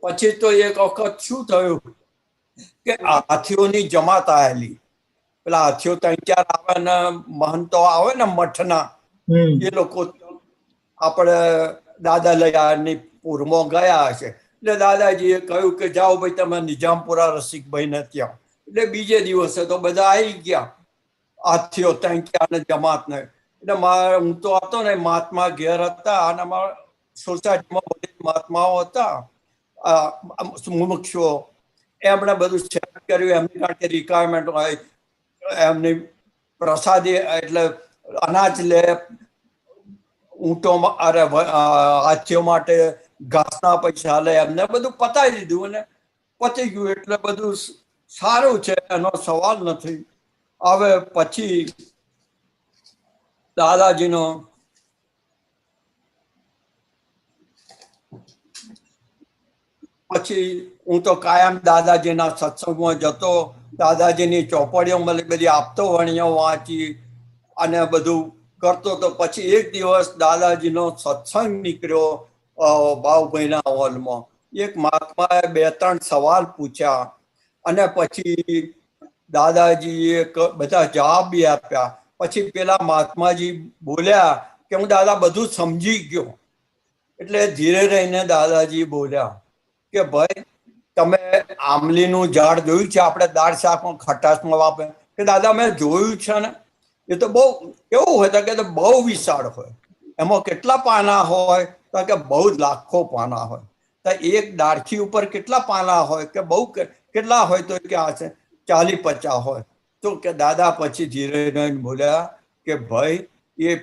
[SPEAKER 9] પછી તો એક વખત શું થયું કે હાથીઓની જમાત આવેલી. પેલા હાથીઓ 3-4 આવે ને મહંતો આવે ને મઠના, એ લોકો આપણે દાદા લયાની પૂરમાં ગયા હશે. એટલે દાદાજીએ કહ્યું કે જાઓ ભાઈ તમે નિજામપુરા રસિકભાઈ ને ત્યાં. એટલે બીજે દિવસે તો બધા આવી ગયા હાથીઓ 3-4 જમાત ને. એટલે હું તો હતો ને મહાત્મા ઘેર હતા અને અમારા સોસાયટીમાં બધી મહાત્માઓ હતા મુમુક્ષુઓ. એમણે બધું સેટ કર્યું. એમની કારણ કે રિક્વાયરમેન્ટ હોય, એમની પ્રસાદી એટલે અનાજ લે, ઊંટો અરે હાથીઓ માટે ઘાસના પૈસા લે, એમને બધું પતાવી દીધું અને પતી ગયું. એટલે બધું સારું છે, એનો સવાલ નથી. હવે પછી દાદાજીનો પછી હું તો કાયમ દાદાજીના સત્સંગમાં જતો, દાદાજીની ચોપડીઓ મને બધી આપતો વણીઓ વાંચી અને બધું કરતો. તો પછી એક દિવસ દાદાજીનો સત્સંગ નીકળ્યો બાઉભાઈના હોલમાં. એક મહાત્માએ 2-3 સવાલ પૂછ્યા અને પછી દાદાજીએ બધા જવાબ બી આપ્યા. પછી પેલા મહાત્માજી બોલ્યા કે હું દાદા બધું સમજી ગયો. એટલે ધીરે રહીને દાદાજી બોલ્યા કે ભાઈ તમે આંબલીનું ઝાડ જોયું છે? આપણે દાળ શાકમાં ખટાશમાં વાપરે કે દાદા મેં જોયું છે ને. એ તો બહુ કેવું હોય કે બહુ વિશાળ હોય. એમાં કેટલા પાના હોય તો કે બહુ જ લાખો પાના હોય. તો એક ડાળખી ઉપર કેટલા પાના હોય કે બહુ કેટલા હોય તો કે આ છે 40-50 હોય. તો કે દાદા પછી ધીરે રહીને બોલ્યા કે ભાઈ એ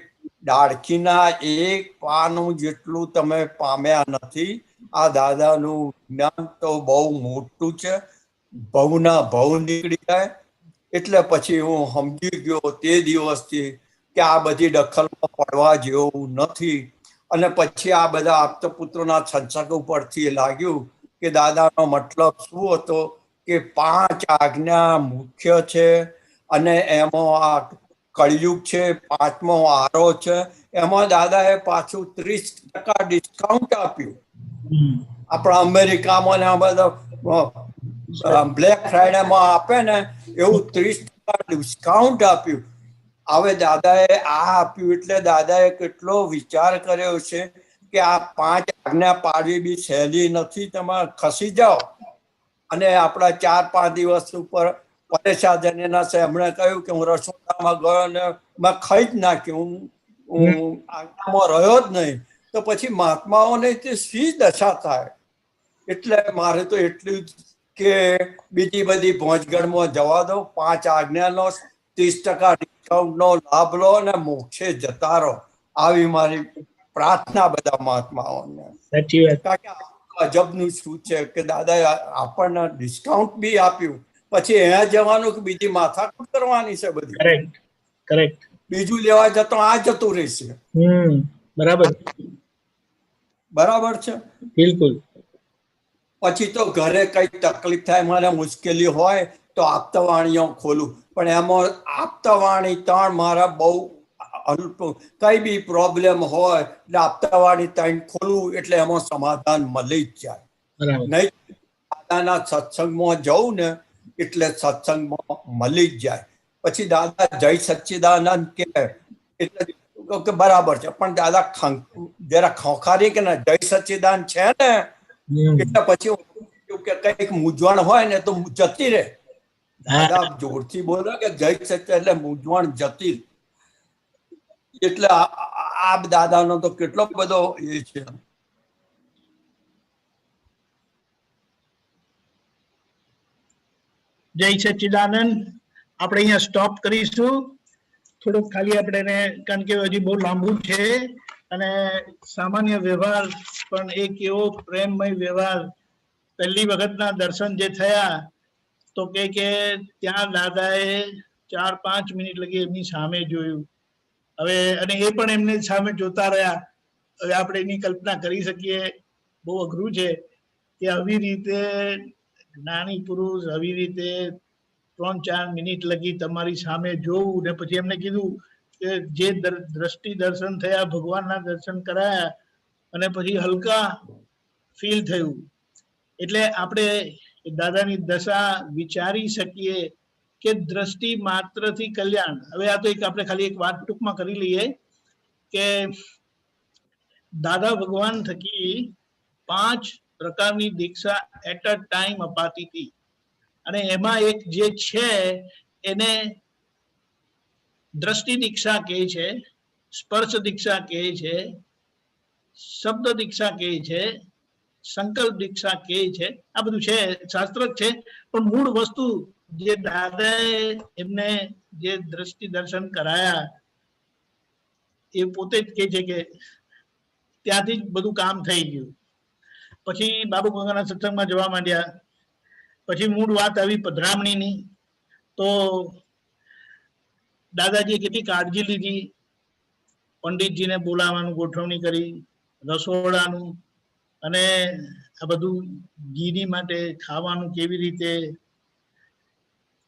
[SPEAKER 9] ડાળખીના એક પાનું જેટલું તમે પામ્યા નથી. આ દાદાનું જ્ઞાન તો બહુ મોટું છે, ભવના ભવ નીકળી જાય. એટલે પછી હું સમજી ગયો તે દિવસથી કે આ બધી દખલમાં પડવા જેવું નથી. અને પછી આ બધા આપતપુત્રોના સત્સંગ ઉપરથી લાગ્યું કે દાદાનો મતલબ શું હતો કે 5 આજ્ઞા મુખ્ય છે અને એમાં આ કળિયુગ છે, 5મો આરો છે. એમાં દાદાએ પાછું 30% ડિસ્કાઉન્ટ આપ્યું. આપણા અમેરિકામાં ને બધા બ્લેક ફ્રાઈડેમાં આપે ને એવું 30% ડિસ્કાઉન્ટ આપ્યું. હવે દાદાએ આ આપ્યું એટલે દાદાએ કેટલો વિચાર કર્યો છે કે આ 5 આજ્ઞા પાડવી બી સહેલી નથી. તમે ખસી જાઓ. અને આપણા 4-5 દિવસ ઉપર પરેશાજનીના છે એમણે કહ્યું કે હું રસોડામાં ગયો ને મેં ખાઈ જ નાખ્યું, હું આજ્ઞામાં રહ્યો જ નહીં. તો પછી મહાત્માઓને તે શી દશા થાય. એટલે મારે તો એટલું જ કે બીજી બધી પહોંચગઢમાં જવા દો, 5 આજ્ઞાનો 30% ડિસ્કાઉન્ટનો લાભ લો અને મોક્ષે જતા રહો. આવી મારી પ્રાર્થના બધા મહાત્માઓને.
[SPEAKER 4] સાચી વાત.
[SPEAKER 9] કારણ કે અજબનું શું છે કે દાદાએ આપણને ડિસ્કાઉન્ટ બી આપ્યું, પછી અહીંયા જવાનું કે બીજી માથાકૂટ કરવાની છે બધી.
[SPEAKER 4] Correct correct.
[SPEAKER 9] બીજું લેવા જતો આ જતું રહેશે.
[SPEAKER 4] બરાબર
[SPEAKER 9] બરાબર છે.
[SPEAKER 4] બિલકુલ.
[SPEAKER 9] પછી તો ઘરે કઈ તકલીફ થાય, મને મુશ્કેલી હોય તો આપતાવાણીઓ ખોલું. પણ એમાં આપતાવાણી 3 મારા બહુ કઈ બી પ્રોબ્લેમ હોય એટલે આપતાવાણી 3 ખોલવું એટલે એમાં સમાધાન મળી જ જાય. નહીં દાદાના સત્સંગમાં જવું ને એટલે સત્સંગમાં મળી જ જાય. પછી દાદા જય સચ્ચિદાનંદ કે એટલે કે બરાબર છે, પણ દાદા જરા ખોખારી કે જય સચ્ચિદાન છે ને એટલે પછી કે કઈક મૂંઝવણ હોય ને તો જતી રહે. દાદા જોરથી બોલે કે જય સચ્ચિદાન એટલે મૂંઝવણ જતી. એટલે આ દાદાનો તો કેટલો બધો એ છે.
[SPEAKER 4] જય સચ્ચિદાનંદ. આપણે અહીંયા સ્ટોપ કરીશું. થોડુંક ખાલી આપણે કારણ કે હજી બહુ લાંબુ છે અને સામાન્ય વ્યવહાર પણ એક એવો પ્રેમમય વ્યવહાર. પહેલી વખતના દર્શન જે થયા તો કે ત્યાં દાદાએ 4-5 મિનિટ લગી એમની સામે જોયું. હવે અને એ પણ એમને સામે જોતા રહ્યા. હવે આપણે એની કલ્પના કરી શકીએ, બહુ અઘરું છે કે આવી રીતે જ્ઞાની પુરુષ આવી રીતે 3-4 મિનિટ લગી તમારી સામે જોવું. ને પછી એમને કીધું કે જે દ્રષ્ટિ દર્શન થયા, ભગવાનના દર્શન કરાયા અને પછી હલકા ફીલ થયું. એટલે આપણે દાદાની દશા વિચારી શકીએ કે દ્રષ્ટિ માત્રથી કલ્યાણ. હવે આ તો એક આપણે ખાલી એક વાત ટૂંકમાં કરી લઈએ કે દાદા ભગવાન થકી 5 પ્રકારની દીક્ષા એટ અ ટાઈમ અપાતી હતી અને એમાં એક જે છે એને દ્રષ્ટિ દીક્ષા કહે છે, સ્પર્શ દીક્ષા કહે છે, શબ્દ દીક્ષા કહે છે, સંકલ્પ દીક્ષા કહે છે. આ બધું છે, શાસ્ત્ર જ છે. પણ મૂળ વસ્તુ જે દાદાએ એમને જે દ્રષ્ટિ દર્શન કરાયા એ પોતે જ કહે છે કે ત્યાંથી જ બધું કામ થઈ ગયું. પછી બાબુ ગંગાના સત્સંગમાં જવા માંડ્યા. પછી મૂળ વાત આવી પધરામણીની. તો દાદાજીએ કેટલી કાળજી લીધી. પંડિતજીને બોલાવવાનું ગોઠવણી કરી, રસોડાનું અને આ બધું ઘીની માટે ખાવાનું કેવી રીતે.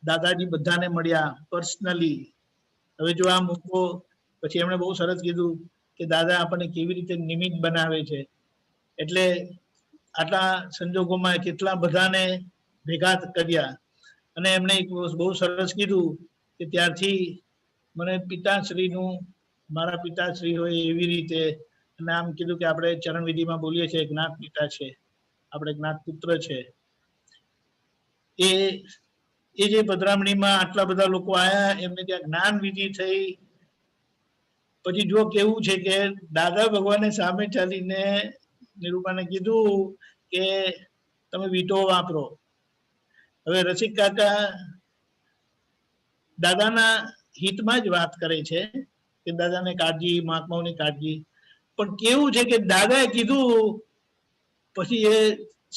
[SPEAKER 4] દાદાજી બધાને મળ્યા પર્સનલી. હવે જો આ મૂકો પછી એમણે બહુ સરસ કીધું કે દાદા આપણને કેવી રીતે નિમિત્ત બનાવે છે. એટલે આટલા સંજોગોમાં કેટલા બધાને ભેગા કર્યા. અને એમણે એક બહુ સરસ કીધું કે ત્યારથી મને પિતાશ્રીનું, મારા પિતાશ્રી હોય એવી રીતે, અને આમ કીધું કે આપણે ચરણવિધિમાં બોલીએ છીએ જ્ઞાત પિતા છે, આપણે જ્ઞાત પુત્ર છે. એ જે પધરામણીમાં આટલા બધા લોકો આવ્યા, એમને ત્યાં જ્ઞાન વિધિ થઈ. પછી જો કેવું છે કે દાદા ભગવાને સામે ચાલીને નિરૂપાને કીધું કે તમે વીંટો વાપરો. હવે રસિક કાકા દાદાના હિતમાં જ વાત કરે છે કે દાદાને કાળજી, મહાત્માઓની કાળજી. પણ કેવું છે કે દાદાએ કીધું પછી એ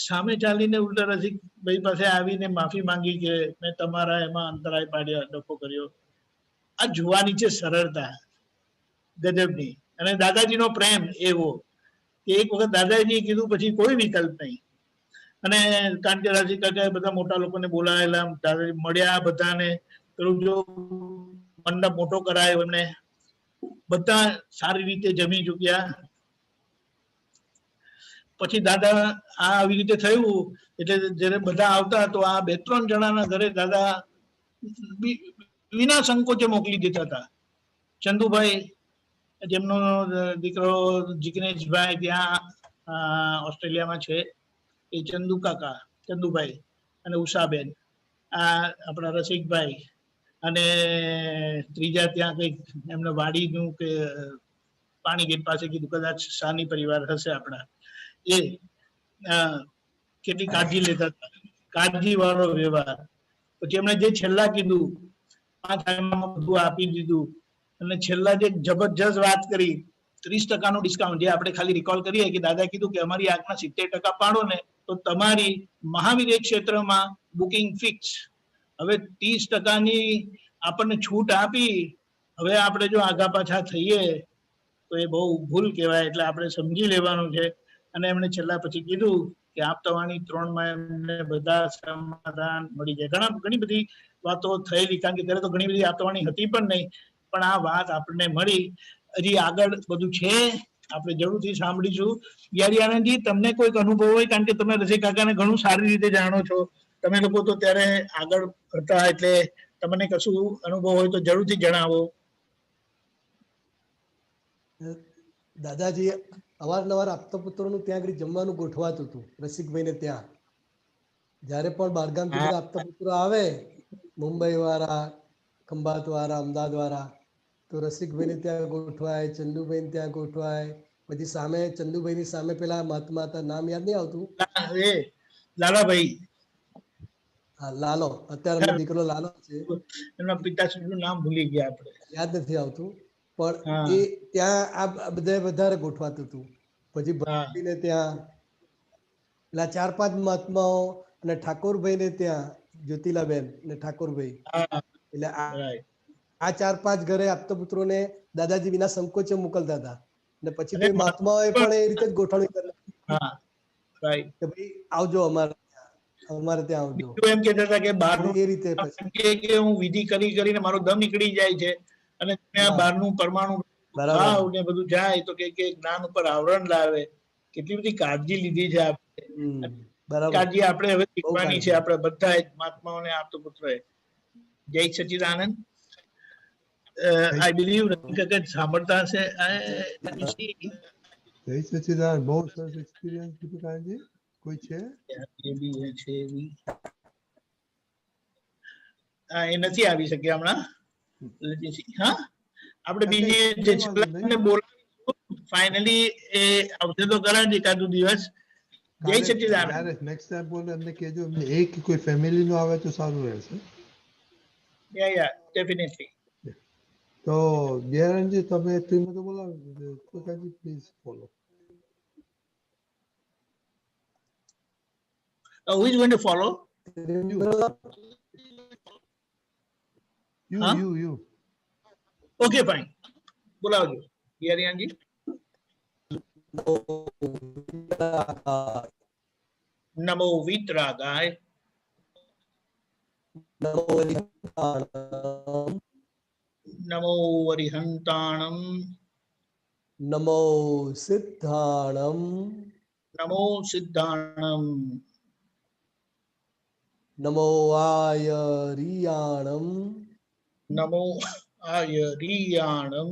[SPEAKER 4] સામે ચાલીને ઉલટા રસિકભાઈ પાસે આવીને માફી માંગી કે મેં તમારા એમાં અંતરાય પાડ્યા, ડખો કર્યો. આ જોવાની છે સરળતા ગજબની. અને દાદાજીનો પ્રેમ એવો કે એક વખત દાદાજીએ કીધું પછી કોઈ વિકલ્પ નહીં. અને કારણ કે રસિક કાકાએ બધા મોટા લોકોને બોલાવેલા, દાદાજી મળ્યા બધાને. પેલું જો મંડપ મોટો કરાયો એમને, બધા સારી રીતે જમી ચૂક્યા. પછી દાદા આ આવી રીતે થયું એટલે જયારે બધા આવતા તો આ 2-3 જણાના ઘરે દાદા વિના સંકોચે મોકલી દેતા હતા. ચંદુભાઈ, જેમનો દીકરો જિગ્નેશભાઈ ત્યાં ઓસ્ટ્રેલિયામાં છે, એ ચંદુ કાકા, ચંદુભાઈ અને ઉષાબેન, આ આપણા રસિકભાઈ, અને ત્રીજા ત્યાં કંઈક એમને વાડીનું કે પાણી ગેટ પાસે કીધું, કદાચ સાની પરિવાર હશે આપણા. એ કેટલી કાળજી લેતા હતા, કાળજી વાળો વ્યવહાર. પછી એમણે જે છેલ્લા કીધું 5 આયામમાં બધું આપી દીધું. અને છેલ્લા જે જબરજસ્ત વાત કરી 30% ડિસ્કાઉન્ટ, જે આપણે ખાલી રિકોલ કરીએ કે દાદા કીધું કે અમારી આગના 70% પાડો ને તો તમારી મહાવીર ક્ષેત્રમાં બુકિંગ ફિક્સ. હવે 30%ની આપણને છૂટ આપી. હવે આપણે જો આગા પાછા થઈએ તો એ બહુ ભૂલ કહેવાય. એટલે આપણે સમજી લેવાનું છે. અને એમણે છેલ્લા પછી કીધું કે આપતાવાણી 3માં એમને બધા સમાધાન મળી જાય. ઘણી બધી વાતો થયેલી, કારણ કે ત્યારે તો ઘણી બધી આપતાવાણી હતી પણ નહીં, પણ આ વાત આપણને મળી. હજી આગળ બધું છે આપણે જરૂરથી સાંભળીશું. યારી આનંદજી, તમને કોઈક અનુભવ હોય, કારણ કે તમે રસિક કાકાને ઘણું સારી રીતે જાણો છો, તમે લોકો તો ત્યારે આગળ હતા, એટલે તમને કશું અનુભવ હોય તો જરૂરથી જણાવો.
[SPEAKER 1] દાદાજી અવારનવાર આપતા પુત્રોનું ત્યાં આગળ જમવાનું ગોઠવાતું હતું રસિકભાઈને ત્યાં. જ્યારે પણ બહારગામથી બધા આપતા પુત્રો આવે, મુંબઈ વાળા, ખંભાત વાળા, અમદાવાદ વાળા, તો રસિકભાઈને ત્યાં ગોઠવાય, ચંદુભાઈને ત્યાં ગોઠવાય. પછી સામે ચંદુભાઈની સામે પેલા મહાત્મા હતા, નામ યાદ નહીં આવતું,
[SPEAKER 4] એ લાલાભાઈ,
[SPEAKER 1] હા લાલો, અત્યારે એમનો દીકરો લાલો છે,
[SPEAKER 4] એમના પિતાશ્રીનું નામ ભૂલી ગયા આપણે,
[SPEAKER 1] યાદ નથી આવતું, પણ
[SPEAKER 4] હા.
[SPEAKER 1] એ ત્યાં આ બધા વધારે ગોઠવાતું હતું. પછી ભક્તિને ત્યાં પેલા 4-5 મહાત્માઓ અને ઠાકોરભાઈને ત્યાં જ્યોતિલાબેન અને ઠાકોરભાઈ,
[SPEAKER 4] હા,
[SPEAKER 1] એટલે
[SPEAKER 4] right.
[SPEAKER 1] આ 4-5 ઘરે આપતા પુત્રોને દાદાજી વિના સંકોચે મોકલતા હતા. અને પછી
[SPEAKER 4] અને
[SPEAKER 1] તો મહાત્માઓએ પણ એ રીતે જ ગોઠવણી કરી
[SPEAKER 4] હા, right.
[SPEAKER 1] કે ભાઈ આવજો અમારે ત્યાં આવજો.
[SPEAKER 4] બીજું એમ કહેતા હતા કે બહારનું
[SPEAKER 1] એ રીતે પછી
[SPEAKER 4] કે હું વિધિ કરીને મારો દમ નીકળી જાય છે, અને તમે આ બહારનું પરમાણુ ખાવ ને બધું જાય તો કે જ્ઞાન ઉપર આવરણ લાવે. કેટલી બધી કાળજી લીધી છે આપણે. કાળજી આપણે હવે શીખવાની છે, આપણે બધા મહાત્માઓને આપતો પુત્રોએ. જય સચિદાનંદ. આઈ બિલીવ સાંભળતા હશે.
[SPEAKER 3] જય સચિદાનંદ, બહુ સરસ એક્સપિરિયન્સ કીધું કાંજી. કોઈ છે?
[SPEAKER 4] એ નથી આવી શક્યા હમણાં. હા, આપણે બીજી બોલાવીશું. ફાઇનલી એ આવશે તો ખરા જ એકાદું દિવસ. જય સચિદાનંદ.
[SPEAKER 3] નેક્સ્ટ ટાઈમ બોલે એમને કહેજો, એમને એક કોઈ ફેમિલી નો આવે તો સારું રહેશે.
[SPEAKER 4] Yeah definitely.
[SPEAKER 3] તો જયરાજજી, તમે ટીમ તો બોલાવો તો કાંજી please follow.
[SPEAKER 4] Who is going to follow?
[SPEAKER 3] You.
[SPEAKER 4] Okay, fine. બોલાવજો યારિયાનજી. નમો વિતરાગાય. નમો વરિહંતાણમ.
[SPEAKER 1] નમો સિદ્ધાણમ.
[SPEAKER 4] નમો સિદ્ધાણમ.
[SPEAKER 1] નમો આયરિયાણમ.
[SPEAKER 4] નમો આયરિયાણમ.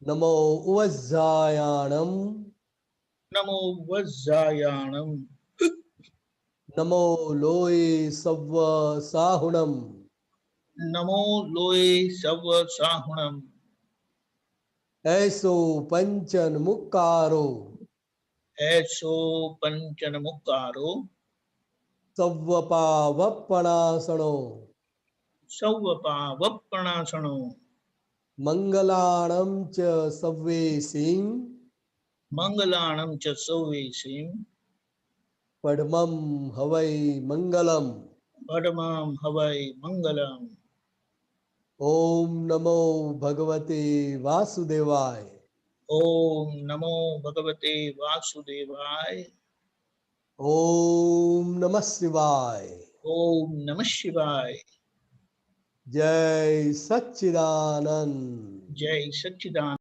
[SPEAKER 1] નમો ઉવજ્જાયાણમ.
[SPEAKER 4] નમો વજ્જાયાણમ.
[SPEAKER 1] નમો લોય સવ્વ સાહુણમ.
[SPEAKER 4] નમો લોય સવ સાહુણમ.
[SPEAKER 1] એસો પંચન મુક્કારો.
[SPEAKER 4] એસો પંચન મુક્કારો.
[SPEAKER 1] સવ્વપા વપણાસણો.
[SPEAKER 4] સૌવપા વપણાસણો.
[SPEAKER 1] મંગલાણમ ચ સવ્વે સિંહ.
[SPEAKER 4] મંગલાણમ ચ સૌવે સિંહ.
[SPEAKER 1] પડમમ હવૈ મંગલમ.
[SPEAKER 4] પડમમ હવૈ મંગલમ.
[SPEAKER 1] ઓમ નમો ભગવતે વાસુદેવાય.
[SPEAKER 4] ઓમ નમો ભગવતે વાસુદેવાય.
[SPEAKER 1] ઓમ નમઃ શિવાય.
[SPEAKER 4] ઓમ નમઃ શિવાય.
[SPEAKER 1] જય સચ્ચિદાનંદ.
[SPEAKER 4] જય સચ્ચિદાનંદ.